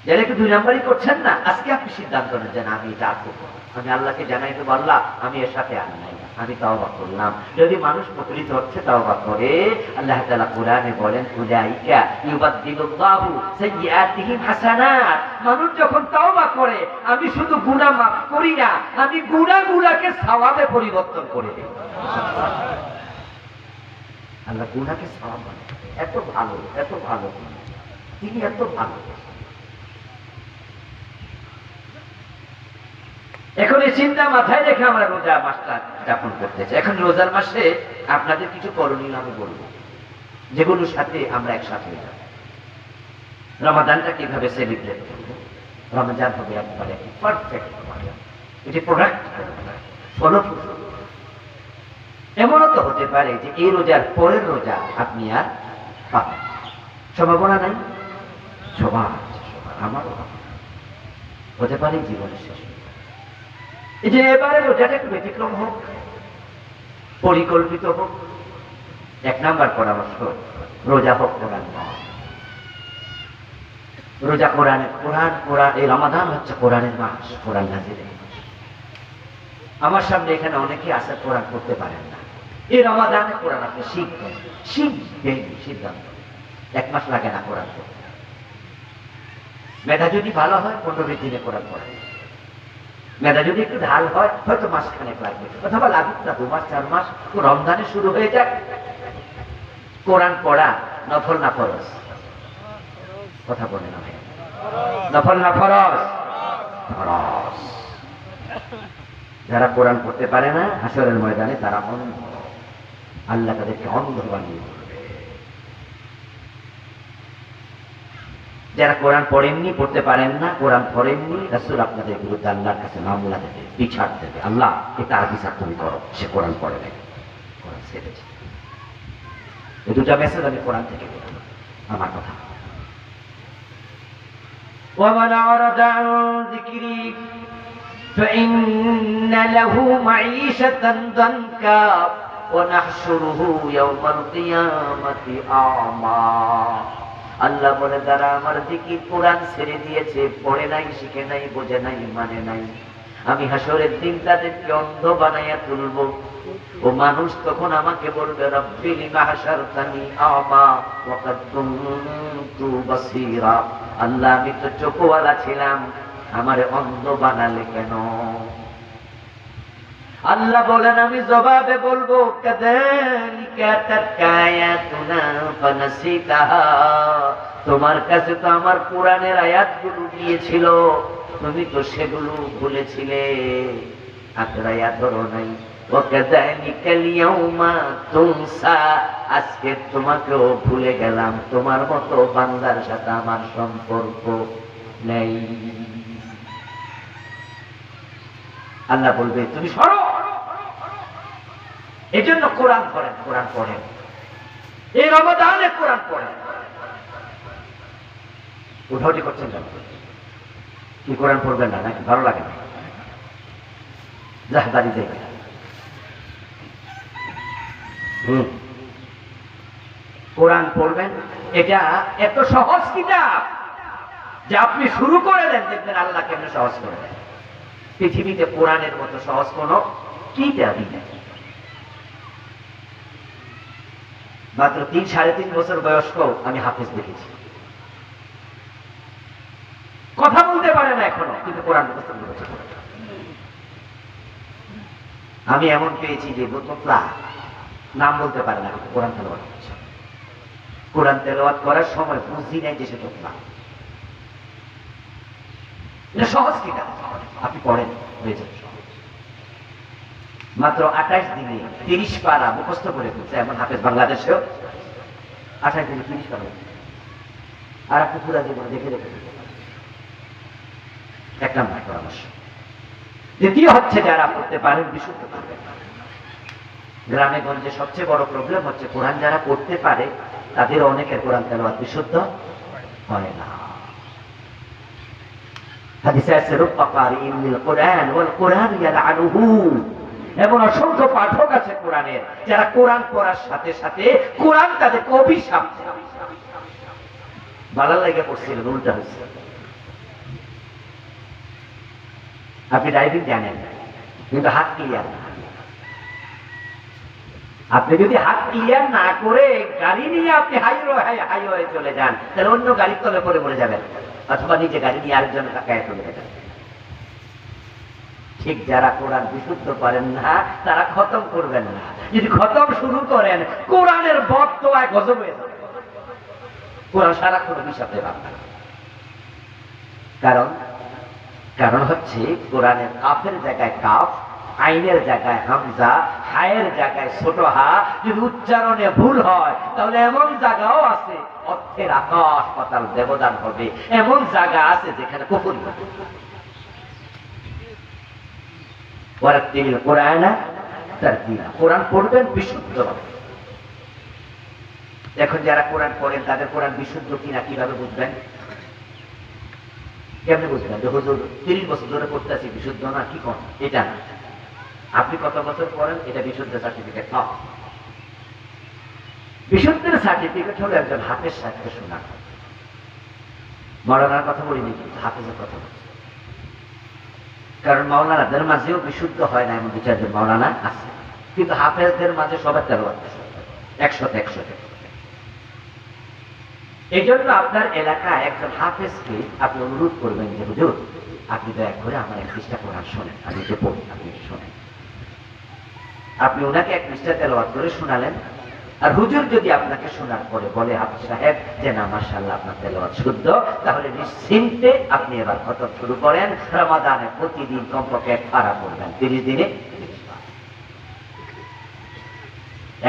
যারা একটু 2 নাম্বারই করছেন না, আজকে আপনি সিদ্ধান্ত নেন যে আমি এটা করবো, আমি আল্লাহকে জানাই তো আল্লাহ আমি এর সাথে আর নাই, আমি তাওবা করলাম। যদি মানুষ প্রকৃত হচ্ছে তাওবা করে, আল্লাহ তাআলা কোরআনে বলেন উলাইকা ইউবাদদিলুল্লাহু সাইয়্যাতিহিম হাসানাত। মানুষ যখন তাওবা করে, আমি শুধু গুনাহ মাফ করি না, আমি গুনাহগুলোকে সওয়াবে পরিবর্তন করে দেই। আল্লাহ গুনাহকে সওয়াব বানায়। এত ভালো, এত ভালো তিনি, এত ভালো। এখন এই চিন্তা মাথায় রেখে আমরা রোজা মাসটা যাপন করতেছি। এখন রোজার মাসে আপনাদের কিছু করণীয় আমি বলবো, যেগুলোর সাথে আমরা একসাথে হয়ে যাব। রমাদানটা কিভাবে সেলিব্রেট করবো? রমজান হবে একবারে পারফেক্ট রমজান, এটি প্রোডাক্ট ফলপ্রসূ। এমনও তো হতে পারে যে এই রোজার পরের রোজা আপনি আর পাবেন, সম্ভাবনা নাই? সবার আমারও হতে পারে জীবনের শেষ। এই যে এবারে রোজাটা একটু ব্যতিক্রম হোক, পরিকল্পিত হোক। 1 নাম্বার পরামর্শ, রোজা হোক কোরআন। রোজা কোরআনের, কোরআন এই রমাদান হচ্ছে কোরআনের মাস, কোরআন নাজিলের মাস। আমার সামনে এখানে অনেকে আছে কোরআন পড়তে পারেন না, এই রমাদানে কোরআন আপনি শিখবেন, সিদ্ধান্ত 1 মাস লাগে না কোরআন পড়তে। মেধা যদি ভালো হয় 15-20 দিনে কোরআন পড়ে, মেধা যদি একটু ঢাল হয় হয়তো মাসখানেক লাগবে, অথবা লাগুক না 2 মাস 4 মাস। তো রমজানে শুরু হয়ে যাক কোরআন পড়া। নফল না ফরজ? কথা বলে না ভাই, নফল না ফরজ? ফরজ। যারা কোরআন পড়তে পারে না হাসরের ময়দানে তারা অন্ধ, আল্লাহ তাদেরকে অন্ধ বানিয়ে দেবে। যারা কোরআন পড়েননি, পড়তে পারেন না, কোরআন পড়েননি, রাসূল আপনাদের বিরুদ্ধে আল্লাহর কাছে মামলা দেবে, বিচার দেবে। আল্লাহ এটা বিচার তুমি করো, সে কোরআন পড়ে নাই, কোরআন ছেড়েছে। এই 2টা মেসেজ আমি কোরআন থেকে পেলাম, আমার কথা। ومن أعرض عن ذكري فإن له معيشة ضنكا ونحشره يوم القيامة أعمى। আল্লাহ বলে যারা আমার জিকির কোরআন ছেড়ে দিয়েছে, পড়ে নাই, শিখে নাই, বোঝে নাই, মানে নাই, আমি হাসরের দিন তাদেরকে অন্ধ বানাইয়া তুলব। ও মানুষ তখন আমাকে বলবে রব্বি লিমা হাশারতানি আমা ওয়া কাদ কুনতু বাসীরা। আল্লাহ আমি তো চোখওয়ালা ছিলাম, আমারে অন্ধ বানালে কেন? আল্লাহ বলেন আমি জবাবে বলবো কাযালিকা তাকায়াতুনা ফানাসিতাহা। তোমার কাছে তো আমার কোরআনের আয়াতগুলো দিয়েছিল, তুমি তো সেগুলো ভুলেছিলে, আঁকড়াইয়া ধরো নাই। ওয়া কাযালিকাল ইয়াউমা তুনসা। আজকে তোমাকেও ভুলে গেলাম, তোমার মতো বান্দার সাথে আমার সম্পর্ক নেই। আল্লাহ বলবে তুমি সরো। এই জন্য কোরআন পড়েন, কোরআন পড়েন, এই রমাদানে কোরআন পড়েন। উঠাউটি করছেন কেন? কি কোরআন পড়বেন না নাকি? ভালো লাগে না? দাঁড়িয়ে দেবে। কোরআন পড়বেন, এটা এত সহজ কিতাব যে আপনি শুরু করে দেন, দেখবেন আল্লাহ কেমন সহজ করে দেন। পৃথিবীতে কোরআনের মতো সহজ কোন কিতাবই নেই। মাত্র 3-3.5 বছর বয়স্ক আমি হাফেজ দেখেছি, কথা বলতে পারে না এখনো, কিন্তু কোরআন মুখস্থ করেছে। আমি এমন পেয়েছি যে তোতলা নাম বলতে পারে না, কিন্তু কোরআন তেলাওয়াত করছে। কোরআন তেলাওয়াত করার সময় বুঝি নাই যে সে তোতলা। এটা সহজ কিতাব, আপনি পড়েন, হয়ে যাবে সহজ। মাত্র 28 দিনে 30 পারা মুখস্থ করে ফেলছে এমন হাফেজ বাংলাদেশেও। 28 দিনে 30 পারা। আর আপনি পুরা জীবনে দেখে রেখে দিতে পারেন। 1 নম্বর পরামর্শ। দ্বিতীয় হচ্ছে যারা পড়তে পারেন বিশুদ্ধ করবেন। গ্রামে গঞ্জে সবচেয়ে বড় প্রবলেম হচ্ছে কোরআন যারা পড়তে পারে তাদের অনেকের কোরআন তেলাওয়াত বিশুদ্ধ হয় না। হাদিসে আছে রুব্বা কারিইন লিল কোরআন ওয়াল কোরআন ইয়ালআনুহু। এমন অসংখ্য পাঠক আছে কোরআনের যারা কোরআন পড়ার সাথে সাথে কোরআন তাদেরকে অভিশাপ দেয়। ভালো লাগে পড়ছিলেন, উল্টা হয়েছে। আপনি ড্রাইভিং জানেন কিন্তু হাত ক্লিয়ার না। আপনি যদি হাত ক্লিয়ার না করে গাড়ি নিয়ে আপনি হাইওয়ে চলে যান, তাহলে অন্য গাড়ির তলে পড়ে মরে যাবেন, অথবা নিজে গাড়ি নিয়ে আরেকজন গায়ে চলে যাবেন। ঠিক যারা কোরআন বিশুদ্ধ করেন না তারা খতম করবেন না। যদি খতম শুরু করেন, কোরআনের বদদোয়ায় গজব হয়ে যাবে। কোরআন সারাক্ষণ অভিশাপে বাঁধা। কারণ হচ্ছে কোরআনের কাফের জায়গায় কাফ, আইনের জায়গায় হামজা, হায়ের জায়গায় ছোট হা। যদি উচ্চারণে ভুল হয় তাহলে এমন জায়গাও আছে অর্থের আকাশ পাতাল ব্যবধান হবে, এমন জায়গা আছে যেখানে কুফর হবে। কোরআন পড়বেন বিশুদ্ধভাবে। এখন যারা কোরআন পড়েন তাদের কোরআন বিশুদ্ধ কিনা কিভাবে বুঝবেন? কেমনে বুঝবেন যে হুজুর 30 বছর ধরে পড়তেছি বিশুদ্ধ না? কি কোন এটা না, আপনি কত বছর পড়েন এটা বিশুদ্ধ সার্টিফিকেট না। বিশুদ্ধের সার্টিফিকেট হলো একজন হাফেজ সাহেবকে শোনা। মাওলানার কথা বলিনি, কিন্তু হাফেজের কথা বলছি। কারণ মাওলানাদের মাঝেও বিশুদ্ধ হয় না এমন 2-4 জন মাওলানা আছে, কিন্তু হাফেজদের মাঝে সবার তেলাওয়াত 100 এই জন্য আপনার এলাকায় একজন হাফেজকে আপনি অনুরোধ করবেন যে হুজুর আপনি দয়া করে আমার 1 পৃষ্ঠা কোরআন শোনেন, আমি এটা পড়ি, আপনি শোনেন। আপনি ওনাকে 1 পৃষ্ঠা তেলাওয়াত করে শোনালেন, আর হুজুর যদি আপনাকে শোনার পরে বলে হাফেজ সাহেব যে না মাশাআল্লাহ আপনার তেলাওয়াত শুদ্ধ, তাহলে নিশ্চিন্তে আপনি এবার খতম শুরু করেন। রমাদানে প্রতিদিন কমপক্ষে 1 পারা পড়বেন, 30 দিনে।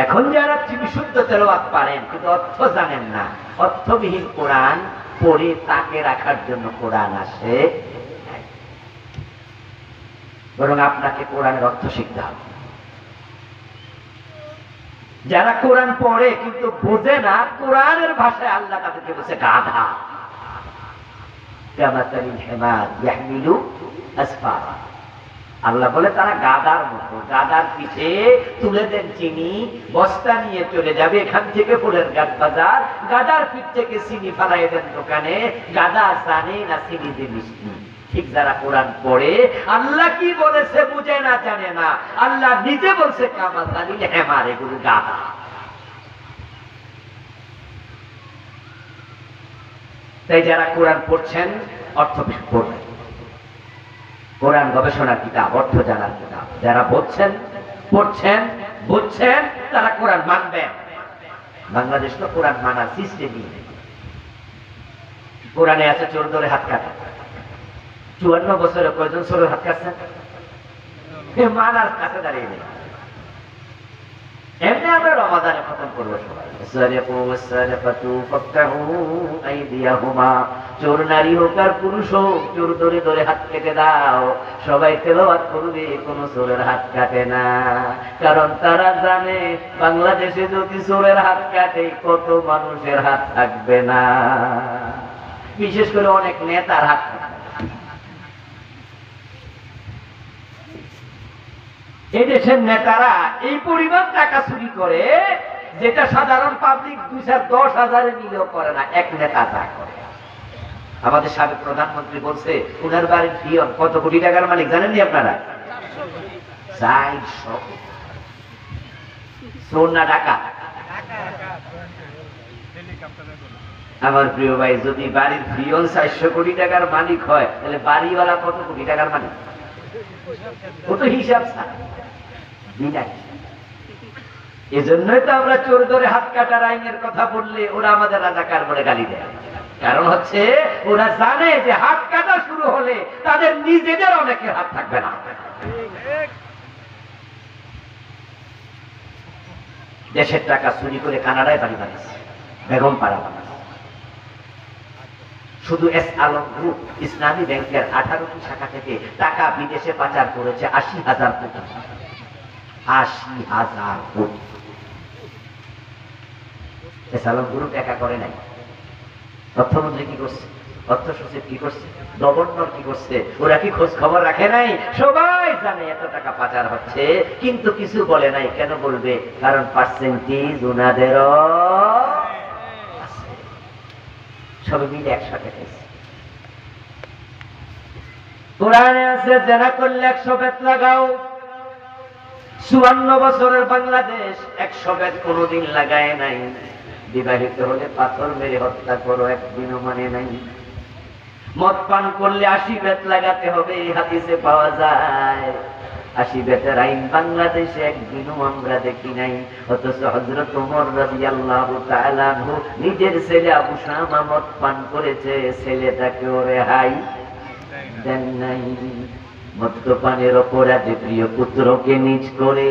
এখন যারা বিশুদ্ধ তেলাওয়াত পারেন কিন্তু অর্থ জানেন না, অর্থবিহীন কোরআন পড়ে তাকে রাখার জন্য কোরআন আসে, বরং আপনাকে কোরআনের অর্থ শিখতে হবে। যারা কোরআন পড়ে কিন্তু বোঝে না, কোরআনের ভাষায় আল্লাহ তাদেরকে বলছে গাধা। কামাতালিল হিমার ইয়াহমিলু আসফারা। আল্লাহ বলে তারা গাদার মতো, গাদার পিঠে তুলে দেন চিনি, বস্তা নিয়ে চলে যাবে এখান থেকে ফুলের ঘাট বাজার, গাদার পিঠ থেকে চিনি ফালাই দেন দোকানে, গাদা জানে না চিনি যে মিষ্টি। ঠিক যারা কোরআন পড়ে আল্লাহ কি বলেছে বুঝে না, জানে না, আল্লাহ নিজে বলছে কামাতালিল হিমার, এগুলো গাদা। তাই যারা কোরআন পড়ছেন অর্থ পড়বেন। কোরআন গবেষণার কিতাব, অর্থ জানার কিতাব। যারা বুঝছেন, পড়ছেন, বুঝছেন তারা কোরআন মানবেন। বাংলাদেশ তো কোরআন মানার সিস্টেমই নেই। কোরআনে আছে চোর ধরে হাত কাটা। 54 বছরে কয়জন চোরের হাত কাটছেন? মানার কাছে দাঁড়িয়ে নেই। এমনি আমরা রমাদানে খতম করবো সবাই, চোর নারী হোক আর পুরুষ হোক, চোর ধরে ধরে হাত কেটে দাও। সবাই তেলাওয়াত করবে, কোন চোরের হাত কাটে না। কারণ তারা জানে বাংলাদেশে যদি চোরের হাত কাটে কত মানুষের হাত থাকবে না, বিশেষ করে অনেক নেতার হাত। এই দেশের নেতারা এই পরিমাণ টাকা চুরি করে যেটা সাধারণ পাবলিক 2-10,000 নিলেও করে না, এক নেতা যা করে। আমাদের সাবেক প্রধানমন্ত্রী বলছে উনার বাড়ির পিয়ন কত কোটি টাকার মালিক জানেননি আপনারা? 400। চোর না ডাকাত? আমার প্রিয় ভাই, যদি বাড়ির পিয়ন 400 কোটি টাকার মালিক হয় তাহলে বাড়িওয়ালা কত কোটি টাকার মালিক? ও তো হিসাব ছাড়া। এজন্যই তো আমরা চোর ধরে হাত কাটার আইনের কথা বললে ওরা আমাদের রাজাকার বলে গালি দেয়। কারণ হচ্ছে ওরা জানে যে হাত কাটা শুরু হলে তাদের নিজেদের অনেকের হাত থাকবে না। দেশের টাকা চুরি করে কানাডায় বাড়ি বানিয়েছে, বেগম পাড়া বানিয়েছে। শুধু এস আলম গ্রুপ ইসলামী ব্যাংকের 18টি শাখা থেকে টাকা বিদেশে পাচার করেছে 80,000 কোটি। 80,000 কোটি। এস আলম গ্রুপ একা করে নাই। অর্থমন্ত্রী কি করছে, অর্থ সচিব কি করছে, গভর্নর কি করছে, ওরা কি খোঁজ খবর রাখে নাই? সবাই জানে এত টাকা পাচার হচ্ছে, কিন্তু কিছু বলে নাই। কেন বলবে? কারণ পার্সেন্টেজ ওনাদেরও আছে। সবাই মিলে একসাথে খাইছে। কোরআনে আছে জেনা করলে 100 বেত লাগাও। 54 বছরের বাংলাদেশ 100 বেত কোনোদিন লাগায় নাই। বিবাহিত হলে পাথর মেরে হত্যা করো, একদিনও মানে নাই। মদ পান করলে 80 বেত লাগাতে হবে, হাদিসে পাওয়া যায়। 80 বেতের আইন বাংলাদেশে একদিনও আমরা দেখি নাই। অথচ হযরত ওমর রাদিয়াল্লাহু তাআলা আনহু নিজের ছেলে আবু শামা মদ পান করেছে, ছেলেটাকে রেহাই দেন নাই। মদ্যপানের অপরাধে প্রিয় পুত্রকে নিজ করে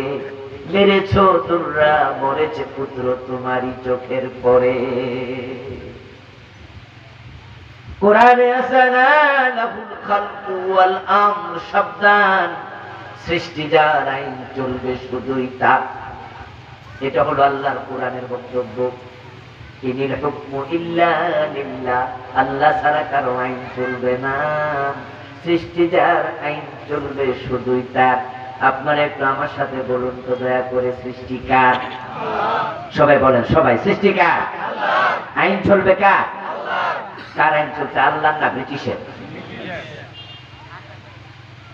মেরেছ তোমরা, মরেছে পুত্র তোমারই চোখের পরে। কোরআনে আছে না লাহুল খালকু ওয়াল আমর, সাবধান, সৃষ্টি যার আইন চলবে শুধুই তার। এটা হলো আল্লাহর কোরআনের বক্তব্য। ইনিল হুকমু ইল্লা লিল্লাহ, আল্লাহ ছাড়া কারো আইন চলবে না। সৃষ্টি যার আইন চলবে শুধুই তার। আপনারা একটু আমার সাথে বলুন তো দয়া করে, সৃষ্টি কার? সবাই বলেন, সবাই, সৃষ্টি কার? আইন চলবে কার? কার আইন চলছে, আল্লাহ না ব্রিটিশের?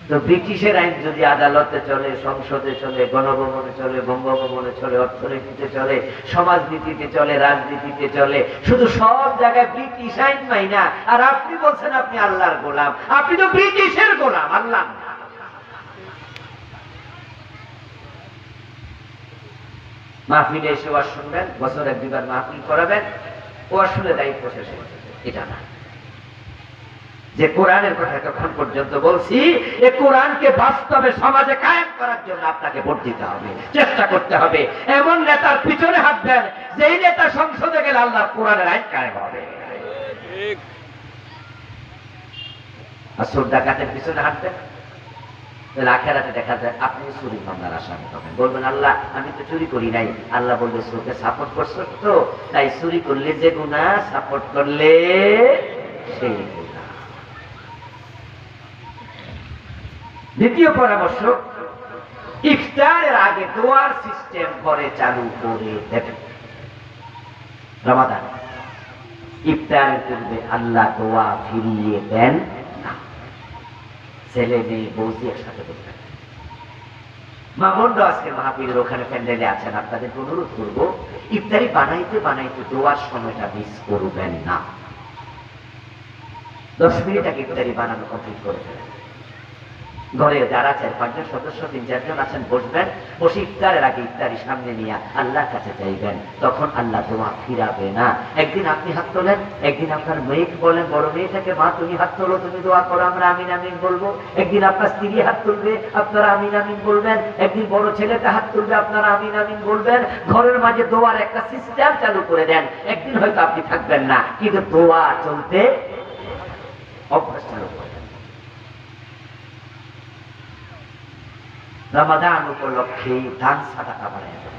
তো ব্রিটিশের আইন যদি আদালতে চলে, সংসদে চলে, গণভবনে চলে, বঙ্গভবনে চলে, অর্থনীতিতে চলে, সমাজনীতিতে চলে, রাজনীতিতে চলে, শুধু সব জায়গায় ব্রিটিশ আইন মাইনা, আর আপনি বলছেন আপনি আল্লাহর গোলাম। আপনি তো ব্রিটিশের গোলাম, আল্লাহ না। মাহফিলে এসে ওয়াজ শুনবেন, বছরে 2বার মাহফিল করাবেন, ওয়াজ শুনে দায়িত্ব শেষ হয়ে যাবে, এটা না। যে কোরআনের কথা তখন পর্যন্ত বলছি, এই কোরআনকে বাস্তবে সমাজে কায়েম করার জন্য আপনাকে ভোট দিতে হবে, চেষ্টা করতে হবে। এমন নেতার পিছনে হাঁটবেন যেই নেতা সংসদে গেলে আল্লাহর কোরআনের আইন কায়েম হবে। আর চোর ডাকাতের পিছনে হাঁটবেন, আখিরাতে দেখা যায় আপনি চুরি মামলার আসামি হবেন। বলবেন আল্লাহ আমি তো চুরি করি নাই। আল্লাহ বলবে চোরকে সাপোর্ট করছো তো, তাই চুরি করলে যে গুনাহ, সাপোর্ট করলে সেই গুনাহ। দ্বিতীয় পরামর্শ, ইফতারের আগে দোয়ার সিস্টেম করে চালু করে দেবেন। রমাদান ইফতারের পূর্বে আল্লাহ দোয়া ফিরিয়ে দেন না। ছেলে মেয়ে বৌদি একসাথে করবেন। মা বোনরা আজকে মাহফিলের ওখানে প্যান্ডেলে আছেন, আপনাদের অনুরোধ করবো ইফতারি বানাইতে বানাইতে দোয়ার সময়টা মিস করবেন না। 10 মিনিট আগে ইফতারি বানানো কমপ্লিট করে ফেলেন। ঘরে যারা 4-5 জন সদস্য, 3-4 জন আছেন, বসবেন, বসে ইফতারের আগে ইফতারি সামনে নিয়ে আল্লাহর কাছে চাইবেন। তখন আল্লাহ দোয়া ফিরাবে না। একদিন আপনি হাত তোলেন, একদিন আপনার মেয়েকে বলেন, বড় মেয়েটাকে, মা তুমি হাত তোলো, তুমি দোয়া করো, আমরা আমিন আমিন বলবো। একদিন আপনার স্ত্রী হাত তুলবে, আপনারা আমিন আমিন বলবেন। একদিন বড় ছেলেটা হাত তুলবে, আপনারা আমিন আমিন বলবেন। ঘরের মাঝে দোয়ার একটা সিস্টেম চালু করে দেন। একদিন হয়তো আপনি থাকবেন না, কিন্তু দোয়া চলতে অভ্যাস চালু করে। রমাদান উপলক্ষে দান সাদাকা বাড়ায় দেন।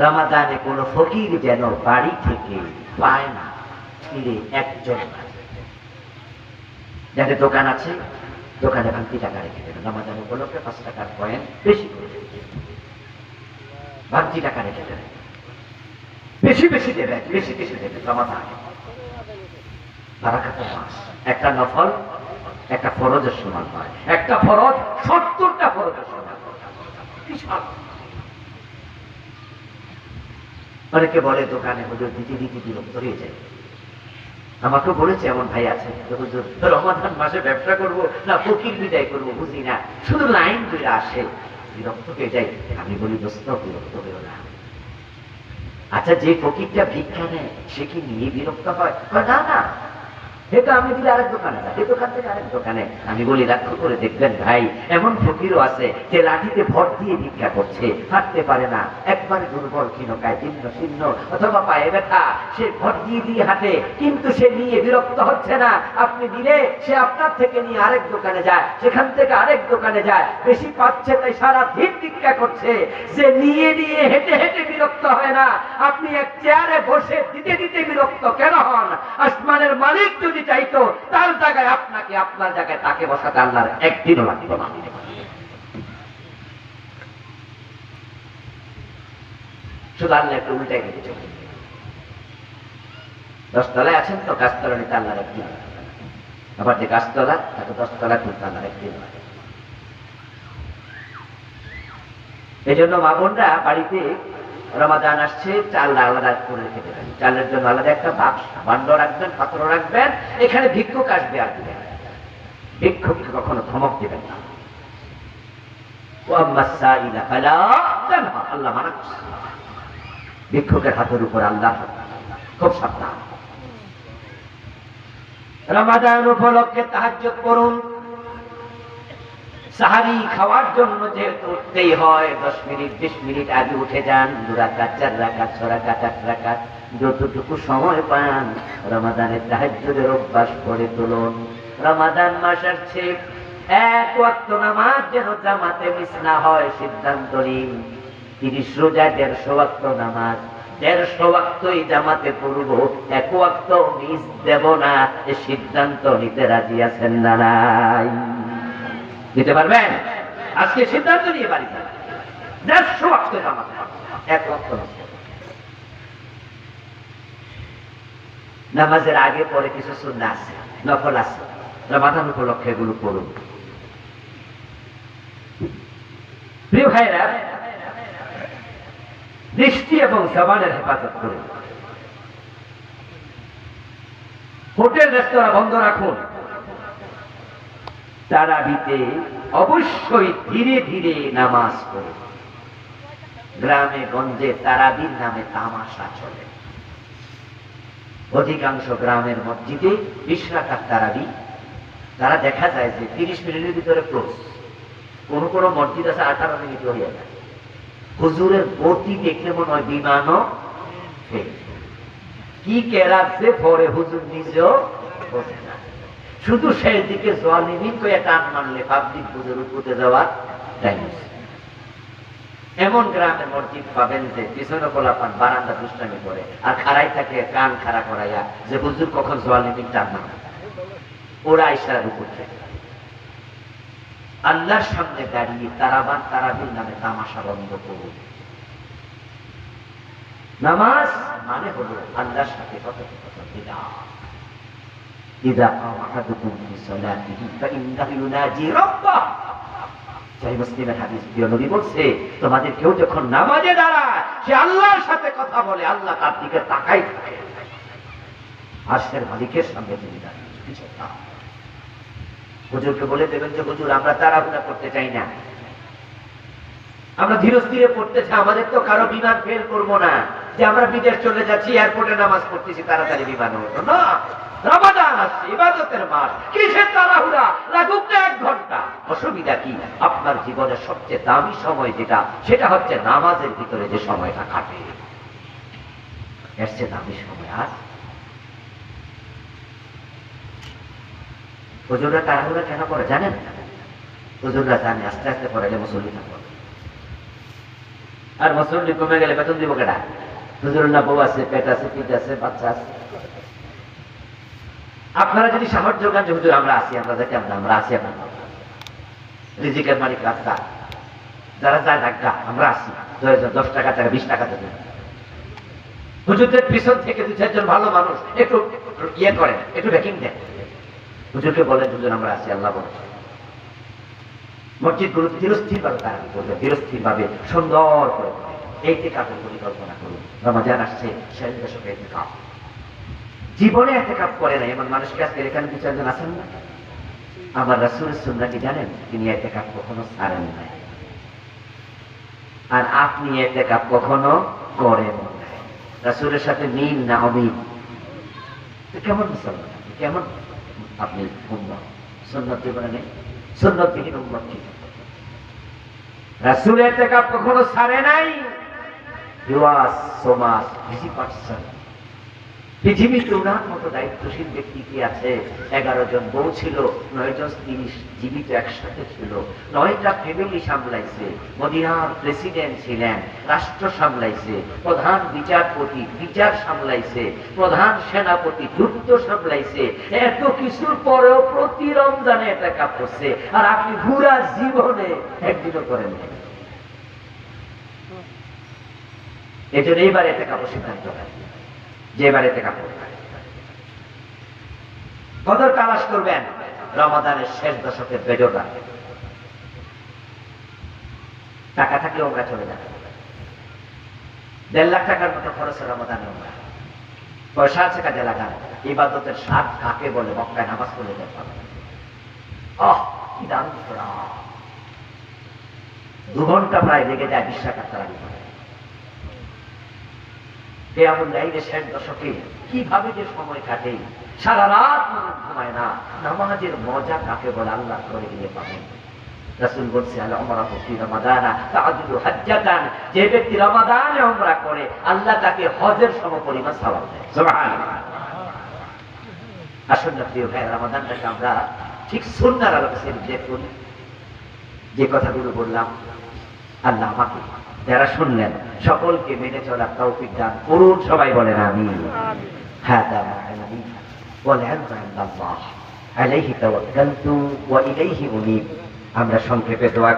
রমাদানে কোন ফকির যেন বাড়ি থেকে পায় না ফিরে একজন। যাদের দোকান আছে, দোকানে ভাঙতি টাকা রেখে দেবেন। রমাদান উপলক্ষে 5 টাকার কয়েন বেশি করে ভাঙতি টাকা রেখে দেবেন। বেশি বেশি দেবেন, বেশি বেশি দেবেন। রমাদানে বারাকাতের মাস, একটা নফল একটা ফরজের সমান হয়। একটা ফরজ 70টা ফরজের সমান। অনেকে বলে দোকানে হুজুর দিতে দিতে বিরক্ত হয়ে যায়। আমাকে বলেছে এমন ভাই আছে, হুজুর রমাদান মাসে ব্যবসা করব না ফকির বিদায় করব বুঝি না, শুধু লাইন ধরে আসে, বিরক্ত হয়ে যায়। আমি বলি দোস্ত বিরক্ত হয়েও না। আচ্ছা যে ফকিরটা ভিক্ষা নেয় সে কি নিয়ে বিরক্ত হয়? না না, এটা আমি দিলে আরেক দোকানে যায়, এই দোকান থেকে আরেক দোকানে। আমি বলি লক্ষ্য করে দেখবেন ভাই, এমন ফকিরও আছে যে লাঠিতে ভর দিয়ে ভিক্ষা করছে, হাঁটতে পারে না, একবারে দুর্বল, ক্ষীণকায়, জীর্ণ শীর্ণ, অথবা পায়ে ব্যথা, সে ভর দিয়ে দিয়ে হাঁটে, কিন্তু সে নিয়ে বিরক্ত হচ্ছে না। আপনি দিলে সে আপনার থেকে নিয়ে আরেক দোকানে যায়, সেখান থেকে আরেক দোকানে যায়, বেশি পাচ্ছে তাই সারা দিন ভিক্ষা করছে। যে নিয়ে নিয়ে হেঁটে হেঁটে বিরক্ত হয় না, আপনি এক চেয়ারে বসে দিতে দিতে বিরক্ত কেন হন? আসমানের মালিক যদি চাইতো তার জায়গায় আপনাকে, আপনার জায়গায় তাকে বসাতে আল্লাহর একদিনও লাগতো না। শুধু আল্লাহ একটু উল্টাই দিতে, 10 তলায় আছেন তো, গাছতলা নিতে আল্লাহর একদিন। আবার যে গাছতলা তাকে 10 তলা তিনতলা একদিন। এই জন্য মা বোনরা বাড়িতে রমাদান আসছে চাল আলাদা করে রেখে দেবেন, চালের জন্য আলাদা একটা বাক্স ভাণ্ড রাখবেন, পাত্র রাখবেন, এখানে ভিক্ষুক আসবে আর দিবেন। ভিক্ষুককে কখনো ধমক দিবেন না। আল্লাহ মানা করছে ভিক্ষুকের হাতের উপর আল্লাহ খুব সাবধান। রমাদান উপলক্ষে তাহাজ্জুদ করুন। সাহারি খাওয়ার জন্য যেহেতু উঠতেই হয় 10 মিনিট 20 মিনিট আগে উঠে যান। 2 রাকাত 4 রাকাত 6 রাকাত 8 রাকাত যতটুকু সময় পান রমাদানের তাহাজ্জুদের অভ্যাস করে তুলুন। রমাদান মাস আসছে, 1 ওয়াক্ত নামাজ যেন জামাতে মিস না হয় সিদ্ধান্ত নিন। 30 রোজা 150 ওয়াক্ত নামাজ, 150 ওয়াক্তই জামাতে পড়ব, 1 ওয়াক্ত মিস দেব না, এই সিদ্ধান্ত নিতে রাজি আছেন না নাই? দিতে পারবেন? আজকে সিদ্ধান্ত নিয়ে বাড়ি যান, 150 ওয়াক্ত জামাতে, 1 ওয়াক্ত মিস। নামাজের আগে পরে কিছু সুন্নাহ আছে, নফল আছে, রমাদান উপলক্ষে এগুলো পড়ুন। প্রিয় ভাইরা, দৃষ্টি এবং জবানের হেফাজত করুন। হোটেল রেস্তোরাঁ বন্ধ রাখুন। তারাবিতে অবশ্যই ধীরে ধীরে নামাজ পড়ুন। গ্রামে গঞ্জে তারাবির নামে তামাশা চলে। অধিকাংশ গ্রামের মসজিদে 20 রাকাত তারাবি, তারা দেখা যায় যে 30 মিনিটের ভিতরে ক্লোজ। কোন কোন মসজিদ আছে 18 মিনিট হয়ে যায়। হুজুরের গতি দেখলে মনে হয় বিমানও কি কেরাচ্ছে পরে হুজুর নিজেও বোঝে না। শুধু সেই দিকে জোয়ালিমিন করে টান মারলে পাবলিক বুঝে রুকুতে যাওয়ার টাইম। এমন গ্রামের মসজিদ পাবেন যে পিছনে গোলাপান বারান্দা দুষ্টামি করে আর খাড়াই থাকে কান খাড়া করাইয়া যে হুজুর কখন জোয়ালিমিন টান মারে, ওরা ইশারা রুকু থাকে। আল্লাহর সামনে দাঁড়িয়ে তারাবান তারাবির নামে তামাশা বন্ধ করুন। নামাজ মানে হলো আল্লাহর সাথে কথোপকথন। ইযা কামা আহাদুকুম ফি সালাতিহি ফাইন্নাহু ইউনাজি রাব্বাহ। সহিহ মুসলিমের হাদিস, প্রিয় নবী বলছে, তোমাদের কেউ যখন নামাজে দাঁড়ায় সে আল্লাহর সাথে কথা বলে, আল্লাহ তার দিকে তাকাই থাকে। আরশের মালিকের সামনে তিনি দাঁড়িয়ে কিছু না। হুজুরকে বলে দেবেন যে হুজুর আমরা তাড়াহুড়া করতে চাই না, আমরা ধীরে স্থিরে পড়তে চাই, আমাদের তো কারো বিমান ফেল করবো না যে আমরা বিদেশ চলে যাচ্ছি এয়ারপোর্টে নামাজ পড়তেছি তাড়াতাড়ি বিমানে উঠো না। রমাদান আসছে, ইবাদতের মাস, কিসের তাড়াহুড়া? লাগুক না 1 ঘন্টা, অসুবিধা কি? আপনার জীবনের সবচেয়ে দামি সময় যেটা, সেটা হচ্ছে নামাজের ভিতরে যে সময়টা কাটে, এর চেয়ে দামি সময় আর। হুজুররা তাড়াহুড়া কেন করে জানেন? হুজুররা জানে আস্তে আস্তে পড়ালে মুসল্লি থাকবে, আর মুসল্লি কমে গেলে বেতন দিব কেডা? হুজুর না বউ আছে, পেট আছে, পিঠ আছে, বাচ্চা আছে। আপনারা যদি সাহস যোগান যে হুজুর আমরা আছি, আমরা যাকে আমরা আছি, আপনার রিজিকের মালিক রাস্তা, যারা যায় ডাক্তা আমরা আছি, 10 টাকা 20 টাকা দেবেন। হুজুরদের পিছন থেকে 2-4 জন ভালো মানুষ একটু ইয়ে করেন, একটু ব্যাকিং দেন, হুজুরকে বলেন হুজুর আমরা আছি, আল্লাহ বলেন। মসজিদ গুলো ধীরস্থির ভাবে তারা করবে, ধীরস্থির ভাবে সুন্দর করে এই ইতিকাফের পরিকল্পনা করুন। রমাদান আসছে, সেই দশকে ইতিকাফ। জীবনে ইতিকাফ করে না এমন মানুষকে আজকে এখানে 2-4 জন আছেন না? আমার রাসূলের সুন্নাহ কি জানেন? তিনি ইতিকাফ কখনো ছাড়েন না, আর আপনি ইতিকাফ কখনো করেন না। রাসূলের সাথে মিল না অমিল? কেমন মুসলমান, কেমন আপনি উম্মত? সুন্নাত জীবনে নেই, সুন্নতবিহীন উম্মত কি? রাসূল ইতিকাফ কখনো ছাড়ে নাই। He was so much busy person. পৃথিবীতে ওনার মতো দায়িত্বশীল ব্যক্তি কি আছে? 11 জন বউ ছিল, 9 জন স্ত্রী জীবিত একসাথে ছিল, 9টা ফ্যামিলি সামলাইছে, মদিনার প্রেসিডেন্ট ছিলেন, রাষ্ট্র সামলাইছে, প্রধান বিচারপতি বিচার সামলাইছে, প্রধান সেনাপতি যুদ্ধ সামলাইছে। এত কিছুর পরেও প্রতি রমজানে ইতিকাফ করছে, আর আপনি পুরা জীবনে একদিনও করেন না। এজন্য এইবার ইতিকাফের সিদ্ধান্ত নেন যে এবার ইতিকাফ করবেন। কদর তালাশ করবেন রমাদানের শেষ দশকের বেজোটা। টাকা থাকলে ওমরা চলে যাবে, 1.5 লাখ টাকার মতো খরচ রমাদানে ওমরা। পয়সা আছে কাজে লাগান। ইবাদতের স্বাদ কাকে বলে? মক্কায় নামাজ পড়লে দেখবেন, কি দারুণ করা। 2 ঘন্টা প্রায় লেগে যায় 20 টাকার তারাবি পড়ে। কিয়ামুল লাইলের শেষ দশকে কিভাবে যে সময় কাটে, সারা রাত মানুষ ঘুমায় না। নামাজের মজা কাকে বলে আল্লাহ করে দিয়ে পাবেন। রাসূল বলছে আল উমরাতু ফি রমাদানা তাআদিলু হাজ্জাতান, যে ব্যক্তি রমাদানে উমরা করে আল্লাহ তাকে হজের সমপরিমাণ সওয়াব দেয়। সুবহানাল্লাহ। আসুন না প্রিয় ভাই, রমাদানটাকে আমরা ঠিক সুন্নাহর আলোকে সেলিব্রেট করি। যে কথাগুলো বললাম আল্লাহ আমাকে যারা শুনলেন সকলকে মেনে চলার তৌফিক দান করুন। সবাই বলেন আমিন। হাদা মা ইলমি ওয়াল ইলমু ইনদাল্লাহ আলাইহি তাওয়াক্কালতু ওয়া ইলাইহি উনীব। আমরা সংক্ষেপে দোয়া